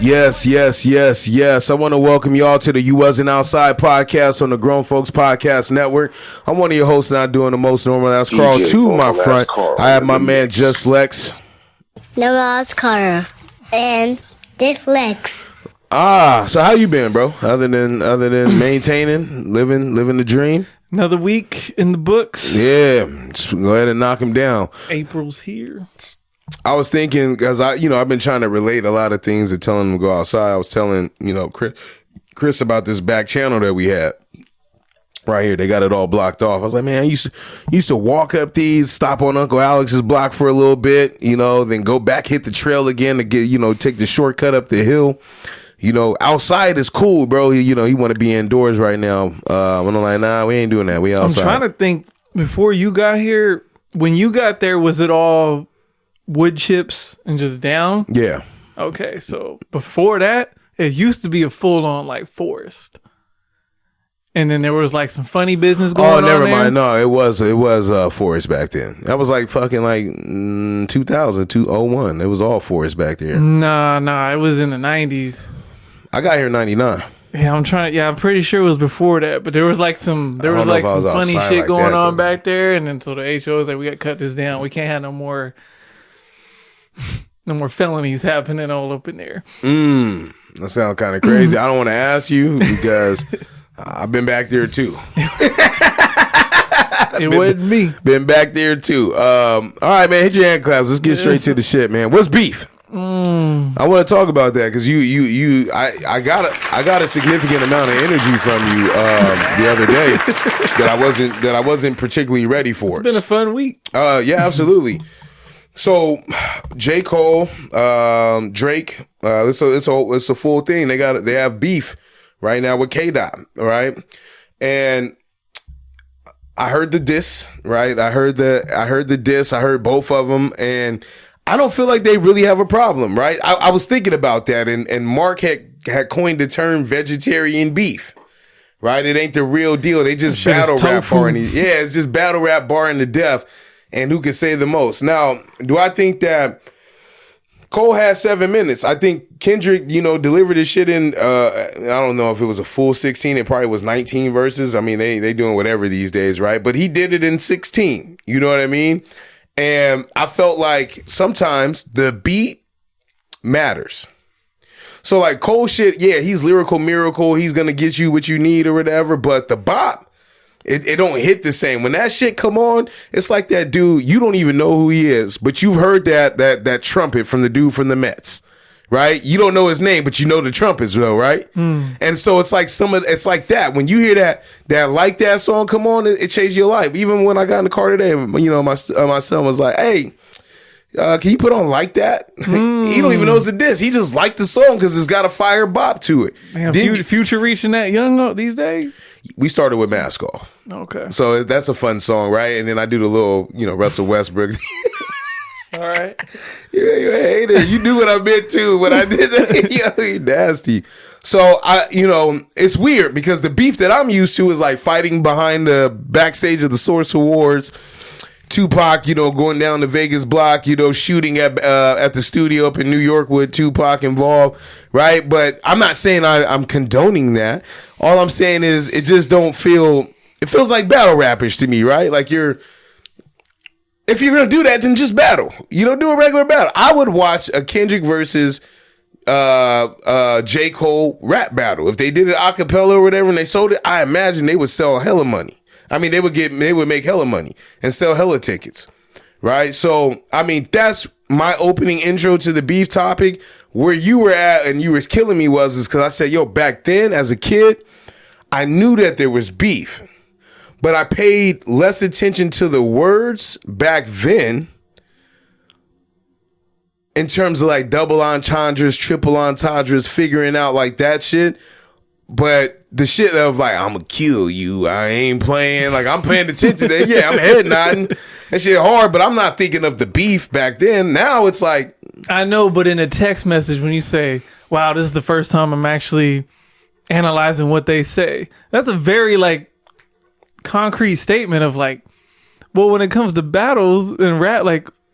Yes. I want to welcome y'all to the You Wasn't Outside podcast on the Grown Folks Podcast Network. I'm one of your hosts, not doing the most normal. That's Carl. To my front, I have my man Just Lex. No, that's Carl. And Just Lex. So how you been, bro? Other than maintaining, living the dream. Another week in the books. Yeah, just go ahead and knock him down. April's here. I was thinking, because I've been trying to relate a lot of things and telling him to go outside. I was telling, Chris about this back channel that we had right here. They got it all blocked off. I was like, man, I used to walk up these, stop on Uncle Alex's block for a little bit, then go back, hit the trail again to get, take the shortcut up the hill. Outside is cool, bro. He want to be indoors right now. I'm like, nah, we ain't doing that. We outside. I'm trying to think, before you got here, when you got there, was it all wood chips and just down? Yeah. Okay, so before that, it used to be a full-on forest. And then there was some funny business going on. Oh, never there. mind. No, it was forest back then. That was fucking 2000, 2001. It was all forest back there. Nah, it was in the 90s. I got here in 99. Yeah, I'm pretty sure it was before that, but there was some funny shit going on back there, and then so the HO was like, we got to cut this down. We can't have no more felonies happening all up in there. That sounds kind of crazy. I don't want to ask you because I've been back there too. It wasn't me. Been back there too. All right, man, hit your hand claps. Let's get straight to the shit, man. What's beef? I want to talk about that because I got a significant amount of energy from you the other day that I wasn't particularly ready for. It's been a fun week. Yeah, absolutely. So J.cole, Drake, it's a full thing. They have beef right now with K-Dot, right? And I heard the diss, right? I heard the diss. I heard both of them, and I don't feel like they really have a problem, right? I was thinking about that, and Mark had coined the term vegetarian beef, right? It ain't the real deal. They just battle rap barring. Yeah, it's just battle rap barring the death, and who can say the most. Now, do I think that Cole had 7 minutes? I think Kendrick, delivered his shit in, I don't know if it was a full 16. It probably was 19 verses. I mean, they doing whatever these days, right? But he did it in 16. You know what I mean? And I felt like sometimes the beat matters. So Cole shit, yeah, he's lyrical miracle. He's going to get you what you need or whatever. But the bop, it don't hit the same. When that shit come on, it's like that dude, you don't even know who he is, but you've heard that trumpet from the dude from the Mets, right? You don't know his name, but you know the trumpets though, right? And so it's like it's like that. When you hear that like that song come on, it changed your life. Even when I got in the car today, my son was like, hey, can you put on like that? He don't even know it's a diss. He just liked the song because it's got a fire bop to it. Damn, Future reaching that young these days? We started with Mask Off. Okay. So that's a fun song, right? And then I do the little, Russell Westbrook. All right. You're a hater. You knew what I meant too when I did that. You're nasty. So it's weird because the beef that I'm used to is fighting behind the backstage of the Source Awards. Tupac, going down the Vegas block, shooting at the studio up in New York with Tupac involved, right? But I'm not saying I'm condoning that. All I'm saying is it just it feels like battle rappers to me, right? If you're going to do that, then just battle. Do a regular battle. I would watch a Kendrick versus J.cole rap battle. If they did it a cappella or whatever and they sold it, I imagine they would sell hella money. I mean, they would make hella money and sell hella tickets, right? So, I mean, that's my opening intro to the beef topic. Where you were at and you was killing me is because I said, back then as a kid, I knew that there was beef, but I paid less attention to the words back then in terms of double entendres, triple entendres, figuring out that shit. But the shit of I'm gonna kill you, I ain't playing. I'm paying attention to that. Yeah, I'm head nodding. That shit hard, but I'm not thinking of the beef back then. Now it's I know, but in a text message, when you say, wow, this is the first time I'm actually analyzing what they say, that's a very concrete statement of well, when it comes to battles and rap,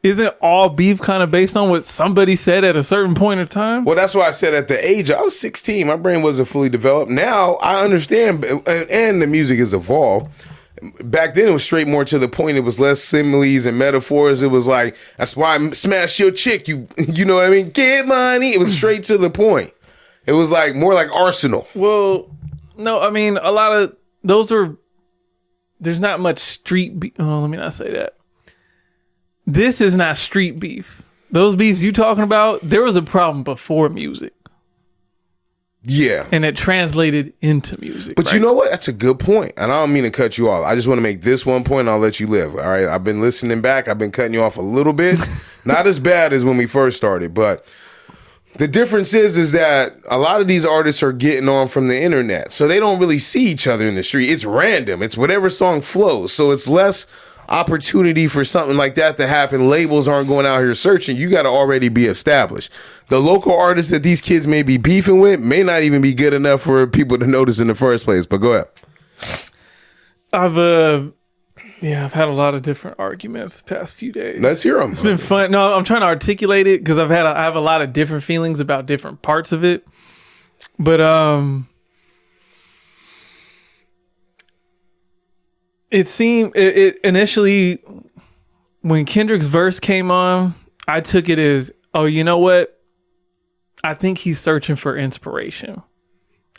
isn't all beef kind of based on what somebody said at a certain point in time? Well, that's why I said at the age I was 16, my brain wasn't fully developed. Now I understand, and the music has evolved. Back then, it was straight more to the point. It was less similes and metaphors. It was like, that's why I smashed your chick. You know what I mean? Get money. It was straight to the point. It was like more like Arsenal. Well, no, I mean, a lot of those are, there's not much street beef. Oh, let me not say that. This is not street beef. Those beefs you talking about, there was a problem before music. Yeah. And it translated into music. But you know what? That's a good point. And I don't mean to cut you off. I just want to make this one point and I'll let you live. All right. I've been listening back. I've been cutting you off a little bit. Not as bad as when we first started, but the difference is that a lot of these artists are getting on from the internet. So they don't really see each other in the street. It's random. It's whatever song flows. So it's less opportunity for something like that to happen. Labels aren't going out here searching. You got to already be established. The local artists that these kids may be beefing with may not even be good enough for people to notice in the first place. But go ahead. I've had a lot of different arguments the past few days. Let's hear them. It's been fun. No, I'm trying to articulate it because I have a lot of different feelings about different parts of it. But it seemed it initially when Kendrick's verse came on, I took it as, oh, you know what? I think he's searching for inspiration.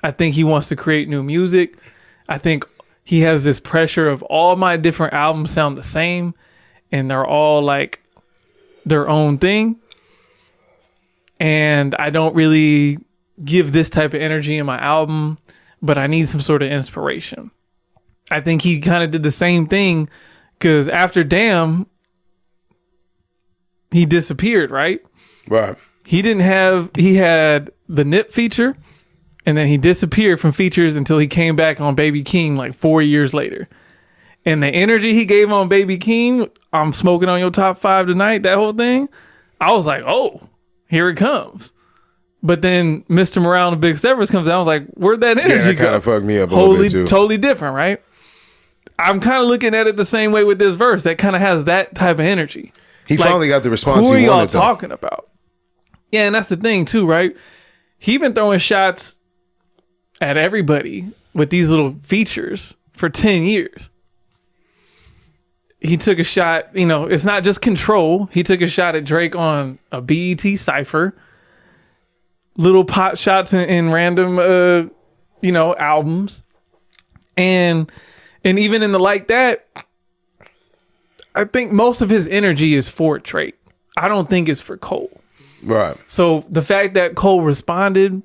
I think he wants to create new music. I think he has this pressure of all my different albums sound the same and they're all like their own thing. And I don't really give this type of energy in my album, but I need some sort of inspiration. I think he kind of did the same thing because after Damn, he disappeared, right? Right. He had the Nip feature and then he disappeared from features until he came back on Baby King like 4 years later. And the energy he gave on Baby King, I'm smoking on your top 5 tonight, that whole thing, I was like, oh, here it comes. But then Mr. Morale and the Big Steppers comes out. I was like, where'd that energy go? Yeah, that kind of fucked me up a little bit too. Totally different, right? I'm kind of looking at it the same way with this verse. That kind of has that type of energy. He finally got the response he wanted. Who are y'all talking about? Yeah, and that's the thing too, right? He been throwing shots at everybody with these little features for 10 years. He took a shot, it's not just Control. He took a shot at Drake on a BET Cypher. Little pot shots in random, albums. And even in the like that, I think most of his energy is for Drake. I don't think it's for Cole. Right. So the fact that Cole responded,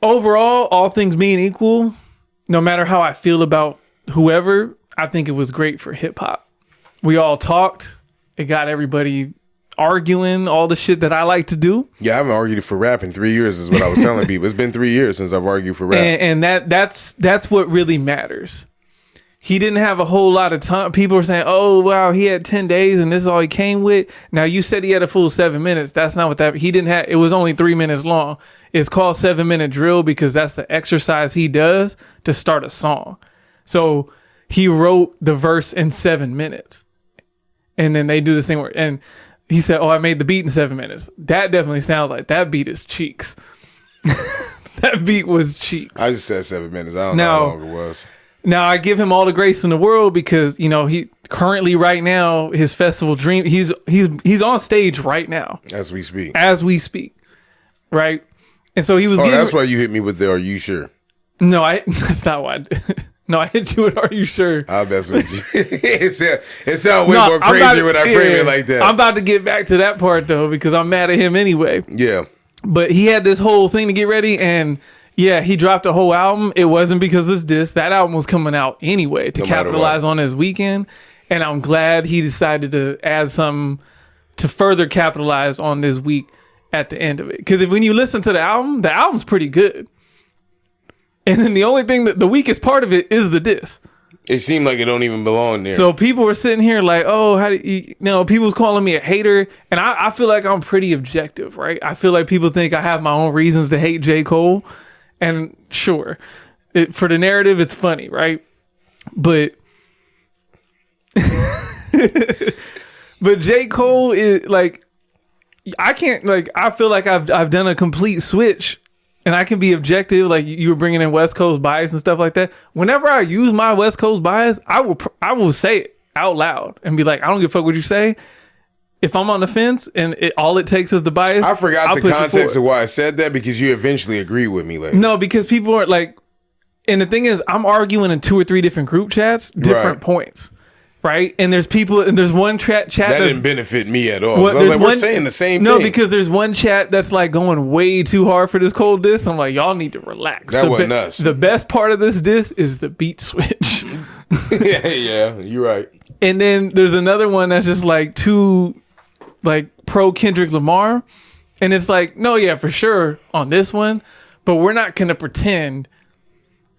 overall, all things being equal, no matter how I feel about whoever, I think it was great for hip hop. We all talked. It got everybody arguing all the shit that I like to do. Yeah, I haven't argued for rap in 3 years is what I was telling people. It's been 3 years since I've argued for rap. And that's what really matters. He didn't have a whole lot of time. People were saying, oh, wow, he had 10 days and this is all he came with. Now, you said he had a full 7 minutes. That's not what he didn't have. It was only 3 minutes long. It's called 7 minute drill because that's the exercise he does to start a song. So he wrote the verse in 7 minutes. And then they do the same work. And he said, oh, I made the beat in 7 minutes. That definitely sounds like that beat is cheeks. That beat was cheeks. I just said 7 minutes. I don't know how long it was. Now, I give him all the grace in the world because, he currently right now, his festival dream, he's on stage right now. As we speak. Right? And so he was that's why you hit me with the, are you sure? No, that's not why I did. No, I hit you with, are you sure? I'll mess with you. it sounds way more crazy when I frame it like that. I'm about to get back to that part, though, because I'm mad at him anyway. Yeah. But he had this whole thing to get ready, and yeah, he dropped a whole album. It wasn't because of this diss. That album was coming out anyway to capitalize on his weekend. And I'm glad he decided to add something to further capitalize on this week at the end of it. Because when you listen to the album's pretty good. And then the only thing that the weakest part of it is the diss. It seemed like it don't even belong there. So people were sitting here like, oh, how do you know, people was calling me a hater. And I feel like I'm pretty objective, right? I feel like people think I have my own reasons to hate J.Cole. And sure, for the narrative, it's funny, right? But But J.Cole is like, I can't, like, I feel like I've done a complete switch, and I can be objective. Like, you were bringing in West Coast bias and stuff like that. Whenever I use my West Coast bias, I will say it out loud and be like, I don't give a fuck what you say. If I'm on the fence and all it takes is the bias, I forgot the context of why I said that, because you eventually agree with me later. No, because people are like, and the thing is, I'm arguing in 2 or 3 different group chats, different points, right? And there's people, and there's one chat that didn't benefit me at all. Well, I was like, we're saying the same thing. No, because there's one chat that's like going way too hard for this Cole diss. I'm like, y'all need to relax. That wasn't us. The best part of this diss is the beat switch. yeah, you're right. And then there's another one that's just like too, like, pro Kendrick Lamar, and it's like, no, yeah, for sure on this one, but we're not gonna pretend.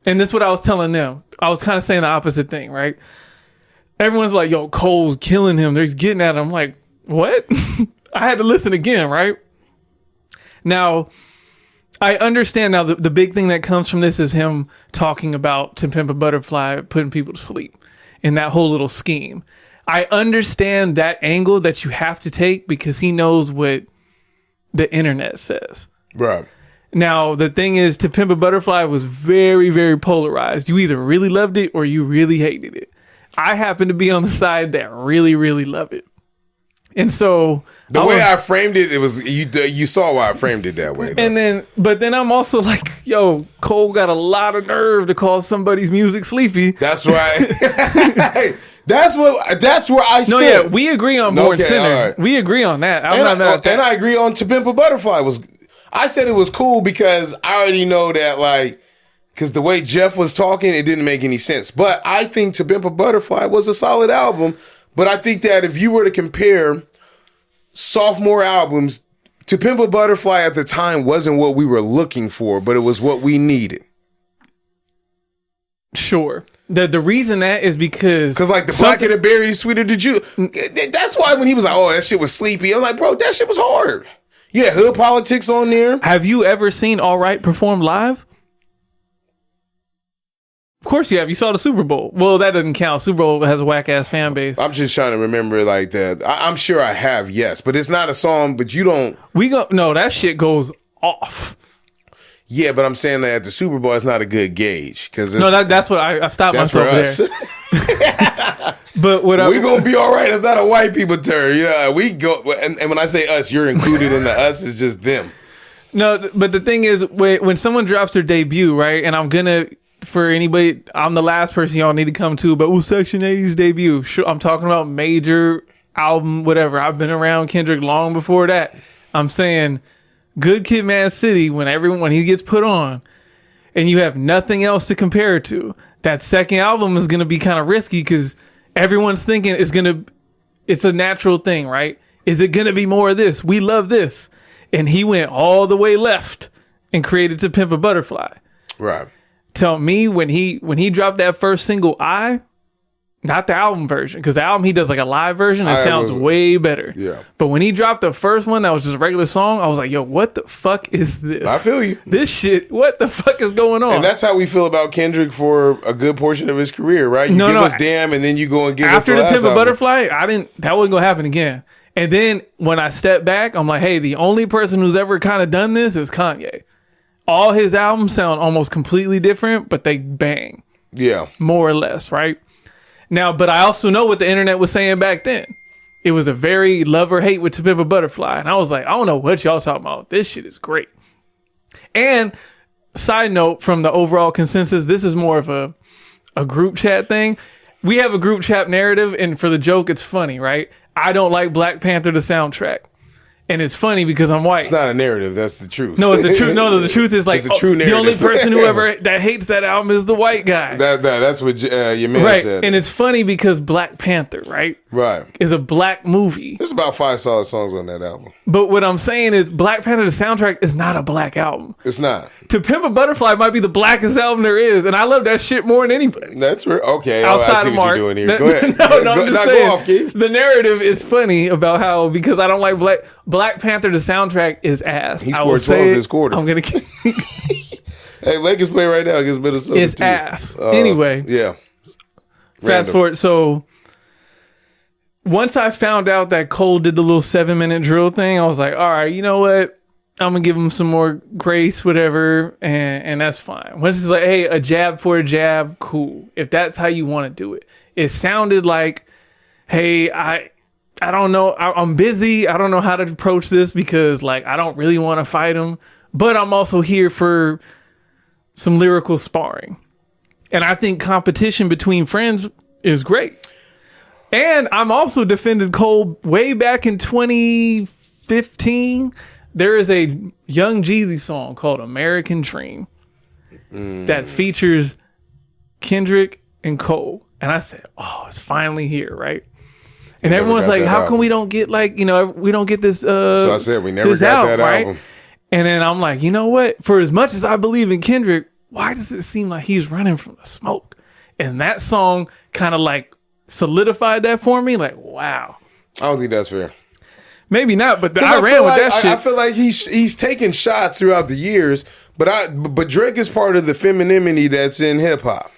And this is what I was telling them. I was kind of saying the opposite thing, right? Everyone's like, yo, Cole's killing him, they're getting at him. I'm like, what? I had to listen again, right? Now, I understand now the big thing that comes from this is him talking about To Pimp a Butterfly putting people to sleep and that whole little scheme. I understand that angle that you have to take because he knows what the internet says. Right. Now, the thing is, To Pimp a Butterfly was very, very polarized. You either really loved it or you really hated it. I happen to be on the side that really, really love it. And so the way I framed it, it was you saw why I framed it that way. Though. And but then I'm also like, yo, Cole got a lot of nerve to call somebody's music sleepy. That's right. That's where I stand. No, yeah, we agree on Born Sinner. Right. We agree on that. I'm not mad at that. And I agree on To Pimp a Butterfly. I said it was cool because I already know that, like, because the way Jeff was talking, it didn't make any sense. But I think To Pimp a Butterfly was a solid album. But I think that if you were to compare sophomore albums, To Pimp a Butterfly at the time wasn't what we were looking for, but it was what we needed. Sure. The reason that is because like the Blacker the Berry, the Sweeter the Juice. That's why when he was like, oh, that shit was sleepy. I'm like, bro, that shit was hard. Yeah, Hood Politics on there. Have you ever seen All Right perform live? Of course you have. You saw the Super Bowl. Well, that doesn't count. Super Bowl has a whack ass fan base. I'm just trying to remember like that. I'm sure I have, yes, but it's not a song. But you don't. No, that shit goes off. Yeah, but I'm saying that at the Super Bowl, it's not a good gauge because that's what I stopped myself there. But what we gonna be all right. It's not a white people term. Yeah, we go. And when I say us, you're included in the us. It's just them. No, but the thing is, when someone drops their debut, right? And I'm gonna. For anybody, I'm the last person y'all need to come to, but Section 80's debut. Sure, I'm talking about major album, whatever. I've been around Kendrick long before that. I'm saying Good Kid, Mad City, when he gets put on and you have nothing else to compare it to, that second album is going to be kind of risky because everyone's thinking it's a natural thing, right? Is it going to be more of this? We love this. And he went all the way left and created To Pimp a Butterfly. Right. Tell me when he dropped that first single, not the album version, because the album he does like a live version, it sounds way better. Yeah. But when he dropped the first one that was just a regular song, I was like, yo, what the fuck is this? I feel you. This shit, what the fuck is going on? And that's how we feel about Kendrick for a good portion of his career, right? You give us Damn, and then you go and give us after the Pimp a Butterfly, that wasn't gonna happen again. And then when I step back, I'm like, hey, the only person who's ever kind of done this is Kanye. All his albums sound almost completely different, but they bang. Yeah. More or less, right? Now, but I also know what the internet was saying back then. It was a very love or hate with To Pimp a Butterfly. And I was like, I don't know what y'all talking about. This shit is great. And side note from the overall consensus, this is more of a group chat thing. We have a group chat narrative, and for the joke, it's funny, right? I don't like Black Panther, the soundtrack. And it's funny because I'm white. It's not a narrative. That's the truth. No, it's the truth. No, the truth is like it's a true narrative. The only person that hates that album is the white guy. That's what your man said. And it's funny because Black Panther, right, is a black movie. There's about 5 solid songs on that album. But what I'm saying is Black Panther, the soundtrack, is not a black album. It's not. To Pimp a Butterfly might be the blackest album there is, and I love that shit more than anybody. That's right. Okay. Outside I see of what you're doing here. Go ahead. I'm just saying, go off, Keith. The narrative is funny about how, because I don't like Black Panther, the soundtrack is ass. He scored 12 this quarter. I'm going to Hey, Lakers play right now against Minnesota. It's ass. Anyway. Yeah. Fast forward. So once I found out that Cole did the little 7-minute drill thing, I was like, all right, you know what? I'm gonna give him some more grace, whatever, and that's fine. Once it's like, hey, a jab for a jab, cool. If that's how you want to do it. It sounded like, hey, I don't know, I'm busy. I don't know how to approach this because like I don't really want to fight him, but I'm also here for some lyrical sparring. And I think competition between friends is great. And I'm also defended Cole way back in 2015. There is a Young Jeezy song called American Dream that features Kendrick and Cole. And I said, oh, it's finally here, right? And everyone's like, how come we don't get like, we don't get this So I said we never got that album. And then I'm like, you know what? For as much as I believe in Kendrick, why does it seem like he's running from the smoke? And that song kind of like solidified that for me. Like, wow. I don't think that's fair. Maybe not, but I ran with that shit. I feel like he's taken shots throughout the years, but Drake is part of the femininity that's in hip hop.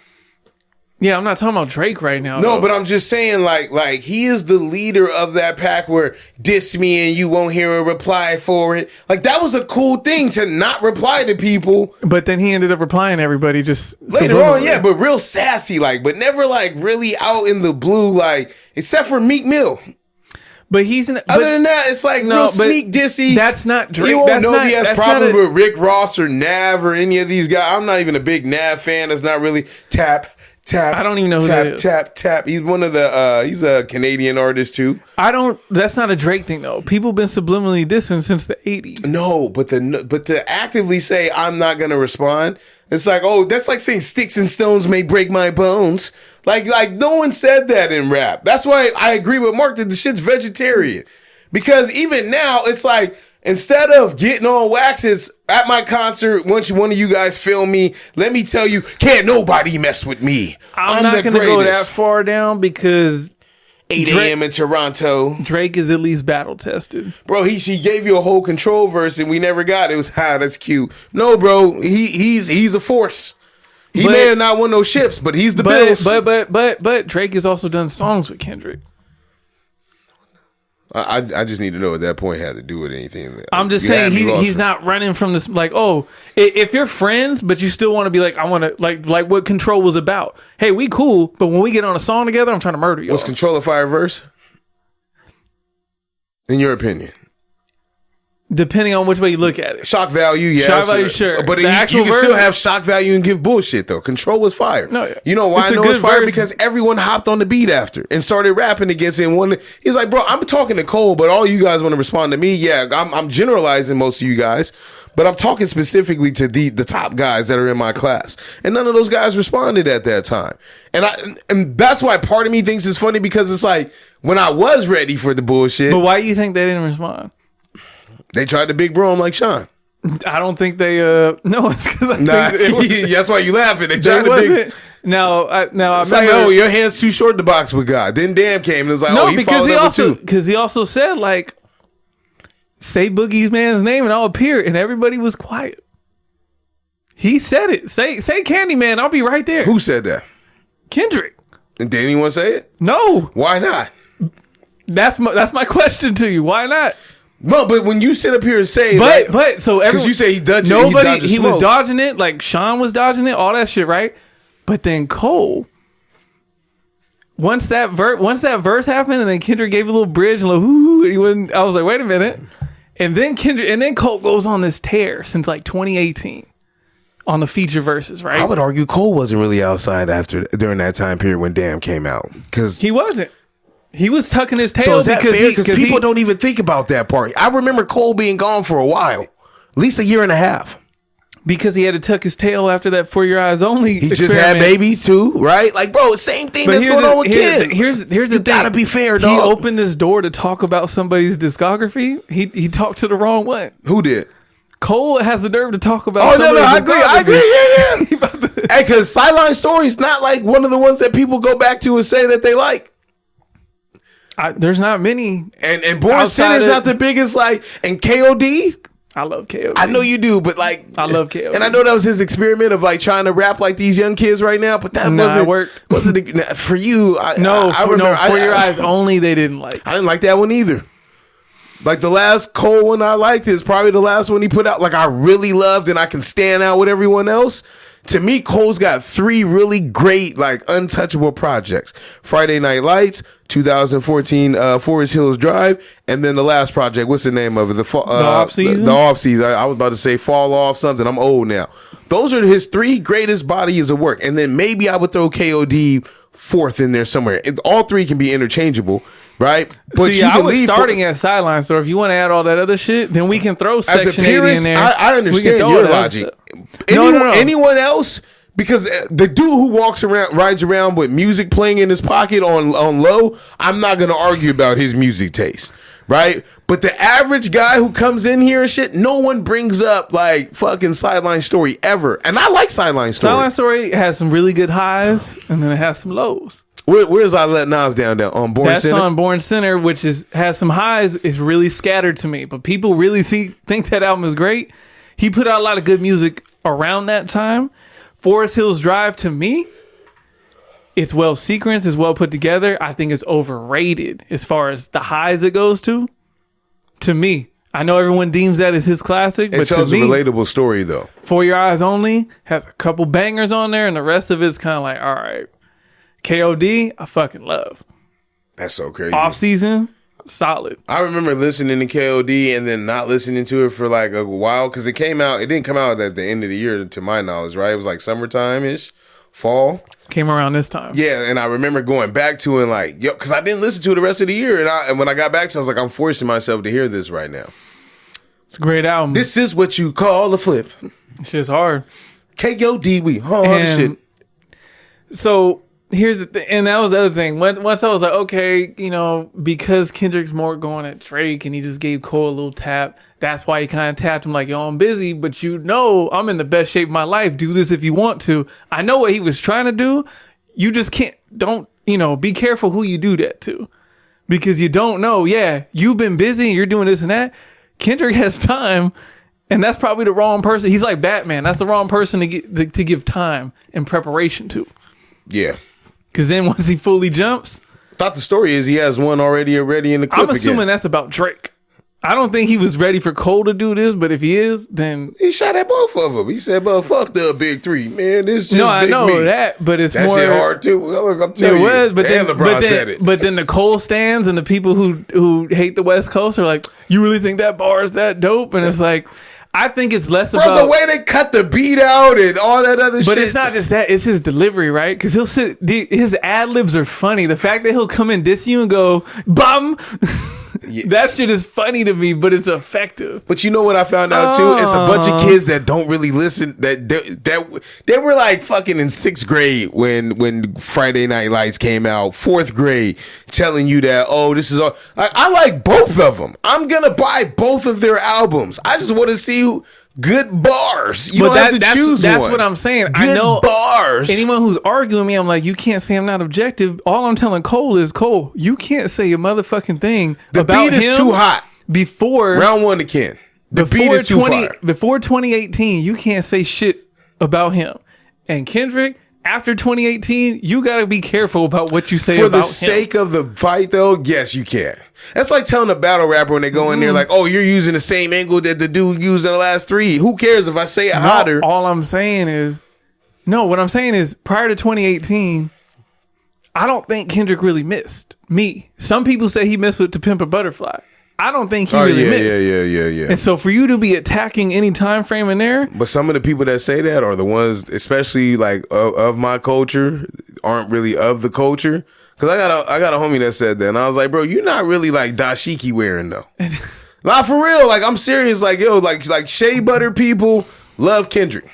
Yeah, I'm not talking about Drake right now. No, though. but I'm just saying, like he is the leader of that pack where diss me and you won't hear a reply for it. Like that was a cool thing to not reply to people. But then he ended up replying to everybody just later on, yeah, but real sassy, like, but never like really out in the blue, like except for Meek Mill. But he's other than that, it's like real sneak dissy. That's not Drake. You won't know if he has problems with Rick Ross or Nav or any of these guys. I'm not even a big Nav fan. That's not really tap. I don't even know who that is. Tap. He's one of the. He's a Canadian artist too. That's not a Drake thing though. People been subliminally dissing since the '80s. No, but to actively say I'm not gonna respond, it's like, oh, that's like saying sticks and stones may break my bones. Like no one said that in rap. That's why I agree with Mark that the shit's vegetarian. Because even now, it's like, instead of getting on wax, it's at my concert, once one of you guys film me, let me tell you, can't nobody mess with me. I'm not going to go that far down because 8 a.m. in Toronto. Drake is at least battle tested. Bro, he gave you a whole Control verse and we never got it. It was, that's cute. No, bro, he's a force. He may have not won those ships, but he's the Bills. But Drake has also done songs with Kendrick. I just need to know at that point had to do with anything. I'm just saying he's not running from this. Like, oh, if you're friends, but you still want to be like, I want to like what Control was about. Hey, we cool, but when we get on a song together, I'm trying to murder you. Was Control a fire verse? In your opinion? Depending on which way you look at it. Shock value, yes. Shock value, sure. But you can still have shock value and give bullshit, though. Control was fire. No, you know why I know it's fire? Because everyone hopped on the beat after and started rapping against it. He's like, bro, I'm talking to Cole, but all you guys want to respond to me. Yeah, I'm generalizing most of you guys, but I'm talking specifically to the top guys that are in my class. And none of those guys responded at that time. And that's why part of me thinks it's funny, because it's like, when I was ready for the bullshit. But why do you think they didn't respond? They tried to big bro him like Sean. I don't think they. No, it's because that's why you laughing. They tried to big. Now I it's like, oh, your hand's too short to box with God. Then Damn came and it was like, no, oh, he followed up with two. Because he also said like, say Boogie's man's name and I'll appear, and everybody was quiet. He said it. Say Candyman, I'll be right there. Who said that? Kendrick. And did anyone say it? No. Why not? That's my question to you. Why not? No, but when you sit up here and say, but so because you say he dodged he was dodging it, like Sean was dodging it, all that shit, right? But then Cole, once that verse happened, and then Kendrick gave a little bridge and I was like, wait a minute, and then Cole goes on this tear since like 2018 on the feature verses, right? I would argue Cole wasn't really outside during that time period when Damn came out, because he wasn't. He was tucking his tail. So is that fair? Because people don't even think about that part. I remember Cole being gone for a while, at least a year and a half. Because he had to tuck his tail after that For Your Eyes Only He just had babies too, right? Like, bro, same thing that's going on with Kid. Here's the thing. Gotta be fair, dog. He opened this door to talk about somebody's discography. He talked to the wrong one. Who did? Cole has the nerve to talk about. Oh no, I agree. Yeah. Hey, because Sideline Story's not like one of the ones that people go back to and say that they like. There's not many, and Born Sinner's not the biggest, like, and KOD. I love KOD. I know you do, but like, I love KOD. And I know that was his experiment of like trying to rap like these young kids right now, but that wasn't for you. For Your Eyes Only, they didn't like. I didn't like that one either. Like the last Cole one I liked is probably the last one he put out. Like I really loved, and I can stand out with everyone else. To me, Cole's got 3 really great, like untouchable projects: Friday Night Lights, 2014 Forest Hills Drive, and then the last project. What's the name of it? The off season. The off season. I was about to say Fall Off something. I'm old now. Those are his 3 greatest bodies of work, and then maybe I would throw KOD 4th in there somewhere. All 3 can be interchangeable. Right, but see, I was starting at Sideline. So if you want to add all that other shit, then we can throw Section 80 in there. I understand your logic. Anyone else? Because the dude who rides around with music playing in his pocket on low, I'm not going to argue about his music taste, right? But the average guy who comes in here and shit, no one brings up like fucking Sideline Story ever, and I like Sideline Story. Sideline Story has some really good highs, and then it has some lows. Where's I Let Nas Down on Born That's Center? That's on Born Center, which has some highs. It's really scattered to me, but people really think that album is great. He put out a lot of good music around that time. Forest Hills Drive, to me, it's well sequenced, it's well put together. I think it's overrated as far as the highs it goes to. To me, I know everyone deems that as his classic, but it tells a relatable story though. For Your Eyes Only has a couple bangers on there, and the rest of it's kind of like, all right. KOD, I fucking love. That's so crazy. Off season, solid. I remember listening to KOD and then not listening to it for like a while because it didn't come out at the end of the year to my knowledge, right? It was like summertime-ish, fall. Came around this time. Yeah, and I remember going back to it like, yo, because I didn't listen to it the rest of the year. And when I got back to it, I was like, I'm forcing myself to hear this right now. It's a great album. This is what you call a flip. It's just hard. KOD, we hard as shit. So... here's the thing, and that was the other thing. Once I was like, okay, because Kendrick's more going at Drake and he just gave Cole a little tap, that's why he kind of tapped him like, yo, I'm busy, but I'm in the best shape of my life. Do this if you want to. I know what he was trying to do. You just be careful who you do that to. Because you don't know, you've been busy and you're doing this and that. Kendrick has time, and that's probably the wrong person. He's like Batman. That's the wrong person to give time and preparation to. Yeah. Because then once he fully jumps... I thought the story is he has one already in the clip. I'm assuming that's about Drake. I don't think he was ready for Cole to do this, but if he is, then... he shot at both of them. He said, well, fuck the big 3. Man, this just big me. I know that, but it's that more... that shit hard too. Look, I'm telling you. But LeBron said it. But then the Cole stands and the people who hate the West Coast are like, you really think that bar is that dope? And it's like... I think it's less about the way they cut the beat out and all that other shit. But it's not just that; it's his delivery, right? Because his ad libs are funny. The fact that he'll come and diss you and go bum, that shit is funny to me, but it's effective. But you know what I found out too? It's a bunch of kids that don't really listen. That they were like fucking in 6th grade when Friday Night Lights came out. 4th grade, telling you that this is all. I like both of them. I'm gonna buy both of their albums. I just want to see good bars. You don't have to choose one. That's what I'm saying. Good I know bars. Anyone who's arguing me, I'm like, you can't say I'm not objective. All I'm telling Cole is, Cole, you can't say a motherfucking thing about him. The beat is too hot. Before round 1 to Ken. The beat is too fire. Before 2018, you can't say shit about him. And Kendrick, after 2018, you got to be careful about what you say about him. For the sake of the fight, though, yes, you can. That's like telling a battle rapper when they go in there like, oh, you're using the same angle that the dude used in the last 3. Who cares if I say it hotter? All I'm saying is, what I'm saying is prior to 2018, I don't think Kendrick really missed me. Some people say he missed with To Pimp a Butterfly. I don't think he really missed. Yeah. And so for you to be attacking any time frame in there. But some of the people that say that are the ones, especially like of my culture, aren't really of the culture. Because I got a homie that said that. And I was like, bro, you're not really like dashiki wearing though. Not for real. Like, I'm serious. Like, yo, like shea butter people love Kendrick.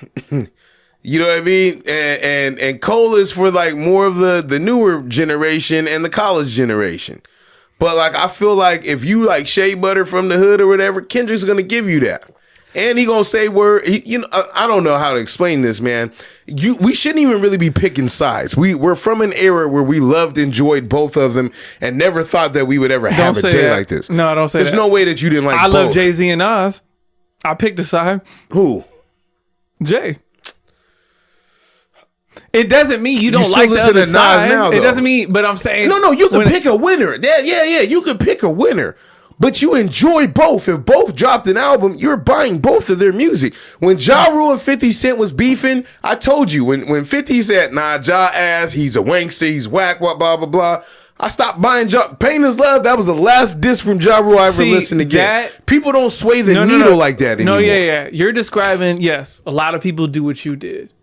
You know what I mean? And Cole is for like more of the newer generation and the college generation. But like, I feel like if you like shea butter from the hood or whatever, Kendrick's gonna give you that, and he gonna say word. I don't know how to explain this, man. We shouldn't even really be picking sides. We're from an era where we loved, enjoyed both of them, and never thought that we would ever have a day like this. No, I don't say There's that. No way that you didn't like. I both. love Jay-Z and Nas. I picked a side. Who? Jay. It doesn't mean you don't still like the listen other to Nas side. now, It though. doesn't mean, but I'm saying No, you can pick a winner. Yeah, you could pick a winner. But you enjoy both. If both dropped an album, you're buying both of their music. When Ja Rule and 50 Cent was beefing, I told you, when 50 said, nah, Ja ass, he's a wankster, he's whack, blah, blah, blah. I stopped buying Ja. Pain is Love, that was the last diss from Ja Rule I ever listened to again. People don't sway the needle like that anymore. No, yeah. You're describing, yes, a lot of people do what you did.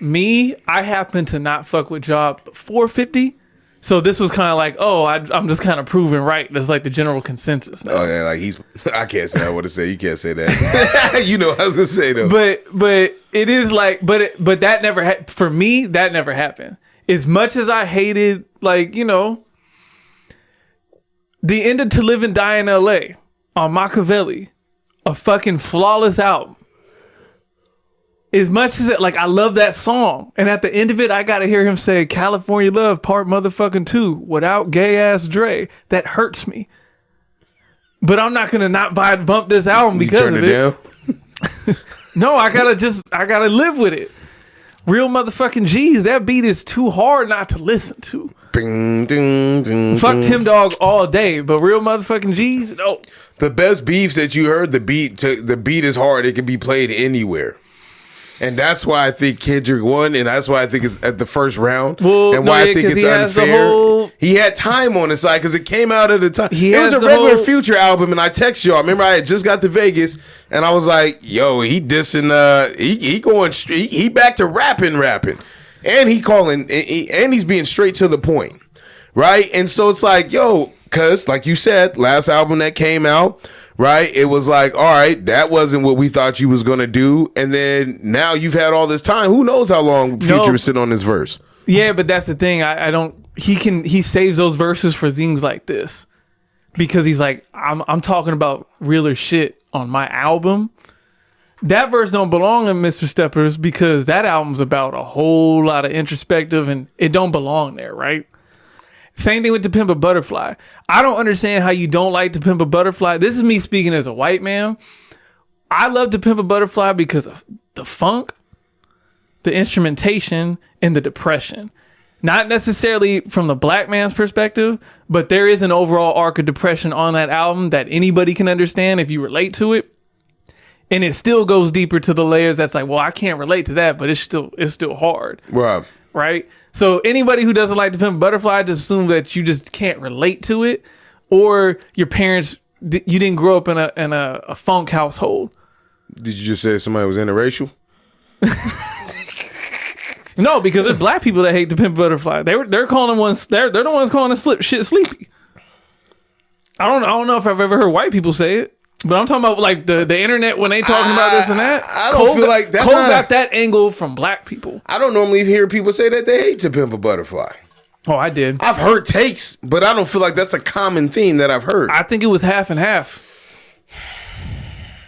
Me, I happen to not fuck with Ja before 50. So this was kind of like, I'm just kind of proving right. That's like the general consensus now. Oh yeah, like I can't say I want to say. You can't say that. You know what I was gonna say though. But it is like, but that never for me. That never happened. As much as I hated, like, you know, the end of To Live and Die in L.A. on Machiavelli, a fucking flawless album. As much as it, like, I love that song, and at the end of it, I gotta hear him say "California Love" part motherfucking 2 without gay ass Dre. That hurts me. But I'm not gonna not bump this album because of it. Down? No, I gotta live with it. Real motherfucking G's. That beat is too hard not to listen to. Bing, ding, ding, fuck Tim Dog all day, but Real motherfucking G's, no. The best beefs that you heard, the beat is hard. It can be played anywhere. And that's why I think Kendrick won, and that's why I think it's at the first round, and why I think it's unfair. He had time on his side because it came out at the time. It was a regular Future album, and I text y'all. Remember, I had just got to Vegas, and I was like, "Yo, he dissing. He going straight. He back to rapping, and he calling, and he's being straight to the point, right? And so it's like, yo, because like you said, last album that came out." Right? It was like, all right, that wasn't what we thought you was going to do. And then now you've had all this time. Who knows how long Future was sitting on this verse? Yeah, but that's the thing. I don't, he saves those verses for things like this because he's like, I'm talking about realer shit on my album. That verse don't belong in Mr. Steppers because that album's about a whole lot of introspective and it don't belong there, right? Same thing with To Pimp a Butterfly. I don't understand how you don't like To Pimp a Butterfly. This is me speaking as a white man. I love To Pimp a Butterfly because of the funk, the instrumentation, and the depression. Not necessarily from the black man's perspective, but there is an overall arc of depression on that album that anybody can understand if you relate to it. And it still goes deeper to the layers that's like, well, I can't relate to that, but it's still hard. Right? So anybody who doesn't like To Pimp a Butterfly just assume that you just can't relate to it, or your parents, you didn't grow up in a funk household. Did you just say somebody was interracial? No, because there's black people that hate To Pimp a Butterfly. They're calling ones. They're the ones calling it shit sleepy. I don't know if I've ever heard white people say it. But I'm talking about like the internet when they talking about this and that. I don't feel like that's Cole got that angle from black people. I don't normally hear people say that they hate To Pimp a Butterfly. Oh, I did. I've heard takes, but I don't feel like that's a common theme that I've heard. I think it was half and half.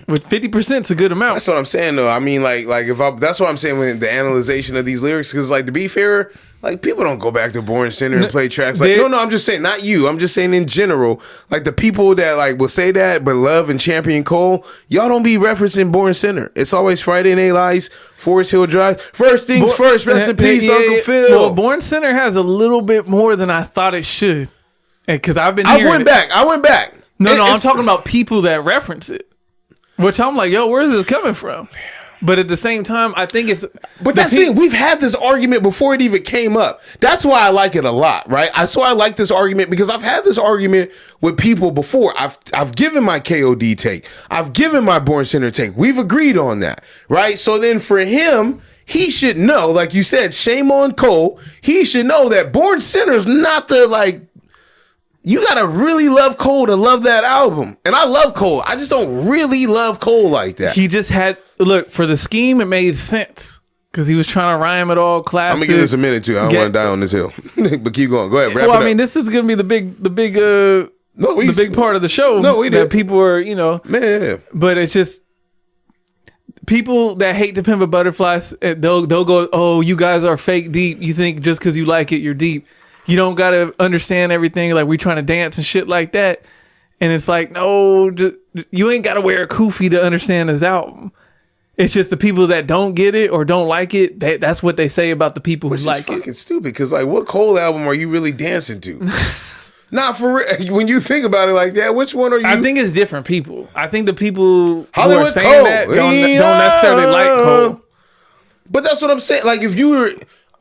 With 50% is a good amount. That's what I'm saying though. I mean, like that's what I'm saying with the analyzation of these lyrics. Because like to be fair, like people don't go back to Born Sinner and play tracks like no. I'm just saying not you. I'm just saying in general. Like the people that like will say that but love and champion Cole, y'all don't be referencing Born Sinner. It's always Friday Night Lights, Forest Hill Drive. First things first. Rest in peace, Uncle Phil. Well, Born Sinner has a little bit more than I thought it should. Because I went back. No, I'm talking about people that reference it. Which I'm like, yo, where is this coming from? But at the same time, I think it's... But that's the thing. We've had this argument before it even came up. That's why I like it a lot, right? I like this argument because I've had this argument with people before. I've given my KOD take. I've given my Born Sinner take. We've agreed on that, right? So then for him, he should know, like you said, shame on Cole. He should know that Born Sinner is not the, like... You gotta really love Cole to love that album. And I love Cole. I just don't really love Cole like that. He just had... Look, for the scheme, it made sense. Because he was trying to rhyme it all classic. I'm going to give this a minute, too. I don't want to die on this hill. But keep going. Go ahead. Wrap it up. I mean, this is going to be the big part of the show. No, we did. People are, you know... Man. But it's just... People that hate To Pimp a Butterfly, they'll go, oh, you guys are fake deep. You think just because you like it, you're deep. You don't got to understand everything. Like, we trying to dance and shit like that. And it's like, no, you ain't got to wear a kufi to understand this album. It's just the people that don't get it or don't like it. That's what they say about the people who like it. Which is fucking stupid. Because like, what Cole album are you really dancing to? Not for real. When you think about it like that, which one are you? I think it's different people. I think the people Hollywood who are saying Cole. that don't necessarily like Cole. But that's what I'm saying. Like, if you were,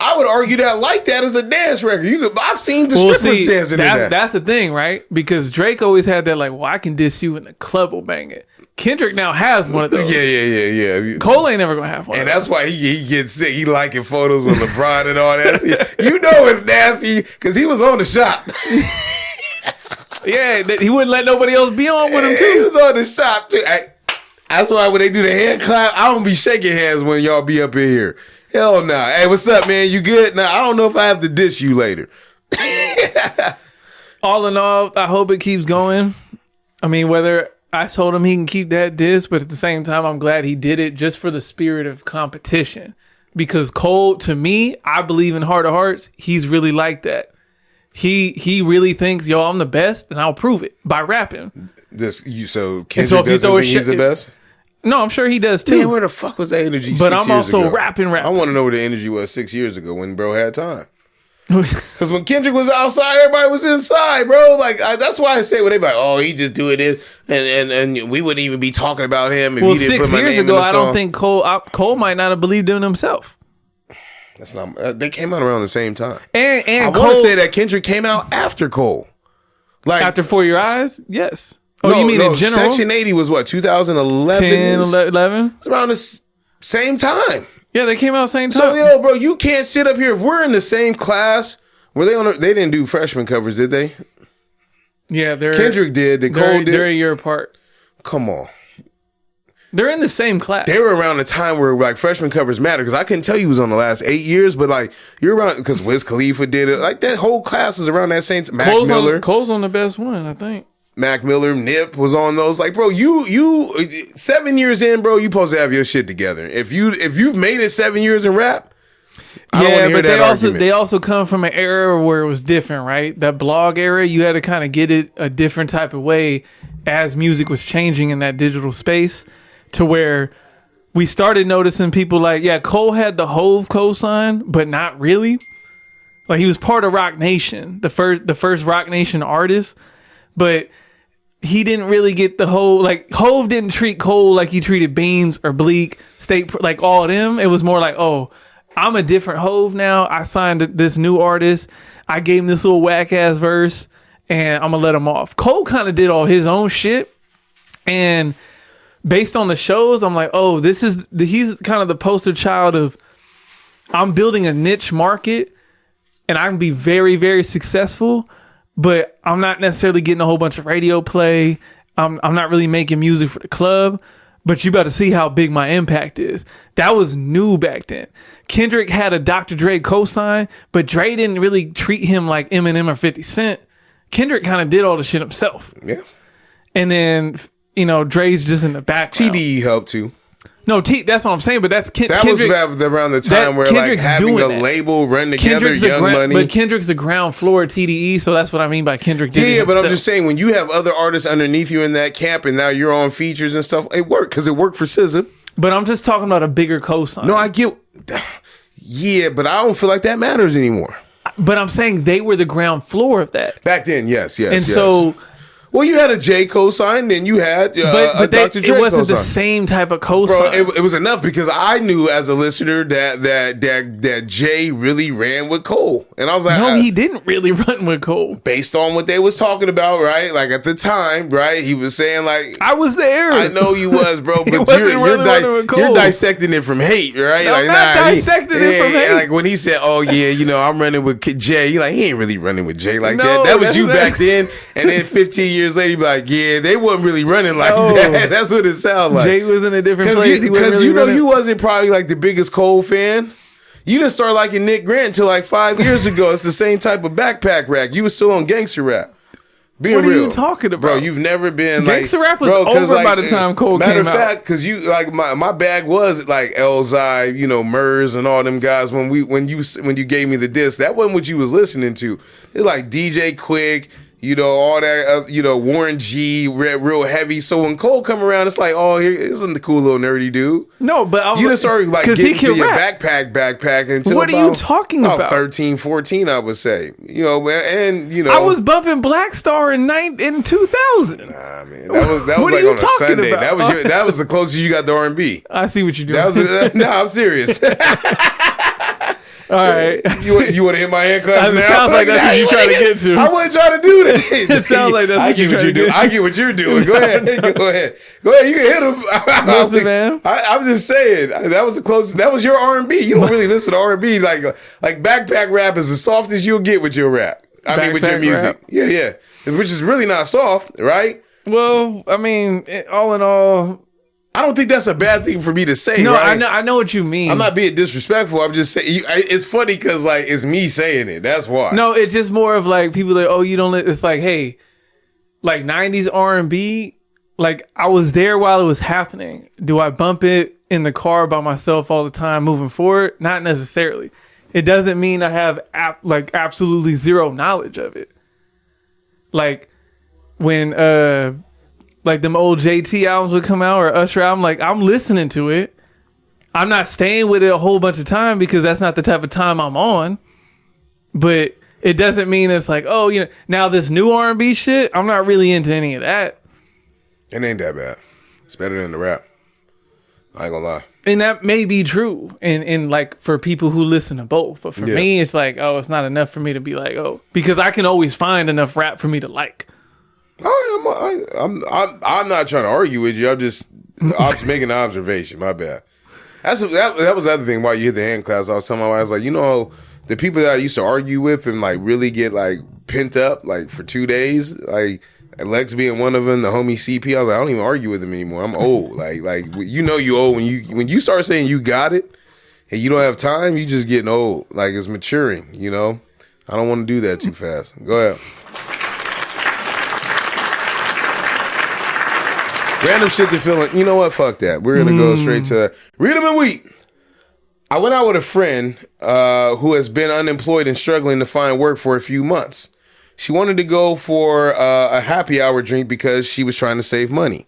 I would argue that like that is a dance record. I've seen the strippers dancing in that. That's the thing, right? Because Drake always had that, like, well, I can diss you and the club will bang it. Kendrick now has one of those. Yeah. Cole ain't never gonna have one. And that's why he gets sick. He liking photos with LeBron and all that. You know it's nasty because he was on the shop. Yeah, he wouldn't let nobody else be on with him too. He was on the shop too. That's why when they do the hand clap, I don't be shaking hands when y'all be up in here. Hell no. Hey, what's up, man? You good? Now, I don't know if I have to diss you later. All in all, I hope it keeps going. I mean, whether I told him he can keep that diss, but at the same time, I'm glad he did it just for the spirit of competition. Because Cole, to me, I believe in heart of hearts, he's really like that. He really thinks, yo, I'm the best, and I'll prove it by rapping. So Kendrick doesn't think he's the best? No, I'm sure he does too. Man, where the fuck was that energy? But I'm also ago? rapping. I want to know where the energy was 6 years ago when bro had time. Because when Kendrick was outside, everybody was inside, bro. Like that's why I say when they be like, oh, he just doing this, and we wouldn't even be talking about him if he didn't put my name in the song. 6 years ago, I don't think Cole might not have believed in himself. That's not. They came out around the same time. And I want to say that Kendrick came out after Cole, like after For Your Eyes. Yes. Oh, you mean in general? Section 80 was what 2011. 10, 11. It's around the same time. Yeah, they came out same time. So yo, bro, you can't sit up here if we're in the same class. Were they on? They didn't do freshman covers, did they? Yeah, Kendrick did. Cole did. They're a year apart. Come on. They're in the same class. They were around the time where like freshman covers matter because I couldn't tell you who was on the last 8 years, but like you're around because Wiz Khalifa did it. Like that whole class is around that same time. Mac Miller. Cole's on the best one, I think. Mac Miller, Nip was on those. Like, bro, you 7 years in, bro, you supposed to have your shit together. If you've made it 7 years in rap, I don't want to hear that argument. They also come from an era where it was different, right? That blog era, you had to kind of get it a different type of way as music was changing in that digital space. To where we started noticing people like, yeah, Cole had the Hove cosign, but not really. Like he was part of Rock Nation, the first Rock Nation artist, but he didn't really get the whole, like Hove didn't treat Cole like he treated Beans or Bleak, State, like all of them. It was more like, oh, I'm a different Hove now. I signed this new artist. I gave him this little whack ass verse and I'm gonna let him off. Cole kind of did all his own shit, and based on the shows, I'm like, oh, he's kind of the poster child of I'm building a niche market and I can be very, very successful, but I'm not necessarily getting a whole bunch of radio play. I'm not really making music for the club, but you about to see how big my impact is. That was new back then. Kendrick had a Dr. Dre cosign, but Dre didn't really treat him like Eminem or 50 Cent. Kendrick kind of did all the shit himself. Yeah. And then Dre's just in the background. TDE helped too. No, that's what I'm saying. But that Kendrick, was around the time where Kendrick's like having a label run together, Young Money. But Kendrick's the ground floor of TDE, so that's what I mean by Kendrick. Yeah, but I'm just saying when you have other artists underneath you in that camp, and now you're on features and stuff, it worked because it worked for SZA. But I'm just talking about a bigger cosign. No, I get. Yeah, but I don't feel like that matters anymore. But I'm saying they were the ground floor of that back then. Yes. So. Well, you had a J.cole sign, then you had but a Dr. Dre. It wasn't the sign. same type of cosign. Bro, it was enough because I knew as a listener that Jay really ran with Cole, and I was like, no, he didn't really run with Cole. Based on what they was talking about, right? Like at the time, right? He was saying like, I was there. I know you was, bro, but you're dissecting it from hate, right? No, like, I'm not dissecting it from hate. Like when he said, "Oh yeah, I'm running with Jay," you like he ain't really running with Jay like that. That was you back then, and then 15 years later, you be like, yeah, they wasn't really running like that. That's what it sounded like. Jay was in a different place. Because you wasn't probably like the biggest Cole fan. You didn't start liking Nick Grant until like 5 years ago. It's the same type of backpack rap. You was still on gangster rap. What are you talking about? Bro, you've never been gangster rap was over by the time Cole came out. Matter of fact, because you like my bag was like Elzai, Murs and all them guys when you gave me the disc. That wasn't what you was listening to. It's like DJ Quick. all that, Warren G, real heavy. So when Cole come around, it's like, oh, here isn't the cool little nerdy dude. No, but I was you just started like getting to your backpack until what are you talking about? 13, 14, I would say. And I was bumping Black Star in 2000. Nah, man, that was like on a Sunday. About? That was the closest you got to R&B. I see what you're doing. No, I'm serious. All right. You want to hit my hand claps now? It sounds like that's what you're trying to get to. I wasn't trying to do that. It sounds like that's what you're trying to do. I get what you're doing. Go ahead. Go ahead. You can hit him. Listen, man. I'm just saying that was the closest. That was your R&B. You don't really listen to R&B. Like backpack rap is as soft as you'll get with your rap. With your music. Rap? Yeah. Which is really not soft, right? Well, I mean, all in all, I don't think that's a bad thing for me to say. No, right? I know what you mean. I'm not being disrespectful. I'm just saying. It's funny because like it's me saying it. That's why. No, it's just more of like people like, oh, you don't. It's like, hey, like 90s R&B. Like I was there while it was happening. Do I bump it in the car by myself all the time moving forward? Not necessarily. It doesn't mean I have absolutely zero knowledge of it. Like when like them old JT albums would come out or Usher album, like I'm listening to it. I'm not staying with it a whole bunch of time because that's not the type of time I'm on. But it doesn't mean it's like, oh, now this new R&B shit, I'm not really into any of that. It ain't that bad. It's better than the rap. I ain't gonna lie. And that may be true and like for people who listen to both. But for me, it's like, oh, it's not enough for me to be like, oh, because I can always find enough rap for me to like. I'm not trying to argue with you. I'm just making an observation. My bad. That was the other thing. While you hit the hand claps, I was telling my wife, I was like, the people that I used to argue with and like really get like pent up like for 2 days, like Lex being one of them, the homie CP. I was like, I don't even argue with him anymore. I'm old. Like you old when you start saying you got it and you don't have time. You just getting old. Like it's maturing. I don't want to do that too fast. Go ahead. Random shit to feel like, you know what? Fuck that. We're going to go straight to Read 'em and Wheat. I went out with a friend who has been unemployed and struggling to find work for a few months. She wanted to go for a happy hour drink because she was trying to save money.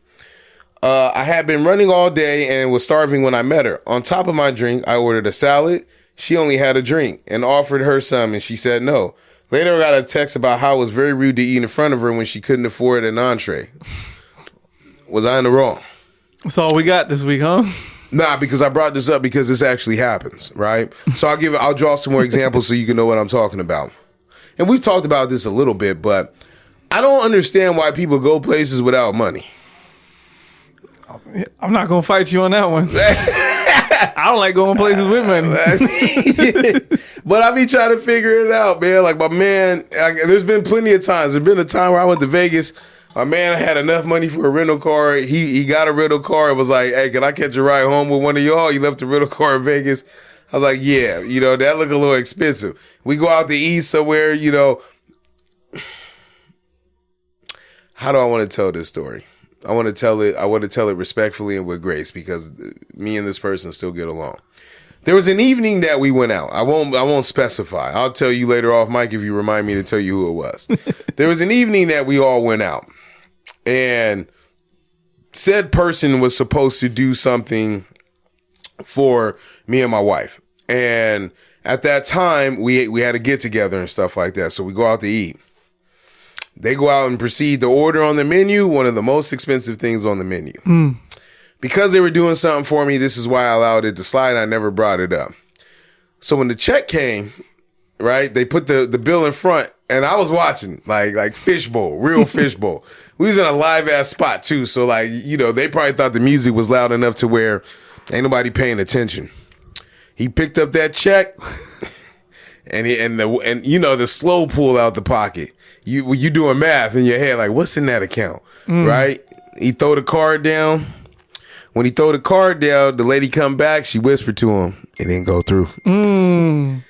I had been running all day and was starving when I met her. On top of my drink, I ordered a salad. She only had a drink and offered her some, and she said no. Later, I got a text about how it was very rude to eat in front of her when she couldn't afford an entree. Was I in the wrong? That's all we got this week, huh? Nah, because I brought this up because this actually happens, right? So I'll draw some more examples so you can know what I'm talking about. And we've talked about this a little bit, but I don't understand why people go places without money. I'm not going to fight you on that one. I don't like going places with money. But I be trying to figure it out, man. Like my man, there's been plenty of times. There's been a time where I went to Vegas. My man had enough money for a rental car. He got a rental car and was like, hey, can I catch a ride home with one of y'all? He left the rental car in Vegas. I was like, yeah, that look a little expensive. We go out to eat somewhere, How do I want to tell this story? I want to tell it respectfully and with grace because me and this person still get along. There was an evening that we went out. I won't specify. I'll tell you later off mic if you remind me to tell you who it was. There was an evening that we all went out. And said person was supposed to do something for me and my wife. And at that time, we had to get together and stuff like that. So we go out to eat. They go out and proceed to order on the menu, one of the most expensive things on the menu. Because they were doing something for me, this is why I allowed it to slide. I never brought it up. So when the check came, right, they put the bill in front. And I was watching, like fishbowl, real fishbowl. We was in a live ass spot too, so they probably thought the music was loud enough to where ain't nobody paying attention. He picked up that check, and the slow pull out the pocket. You doing math in your head, like what's in that account, right? He throw the card down. When he throw the card down, the lady come back. She whispered to him, it didn't go through. And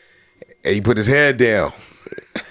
he put his head down.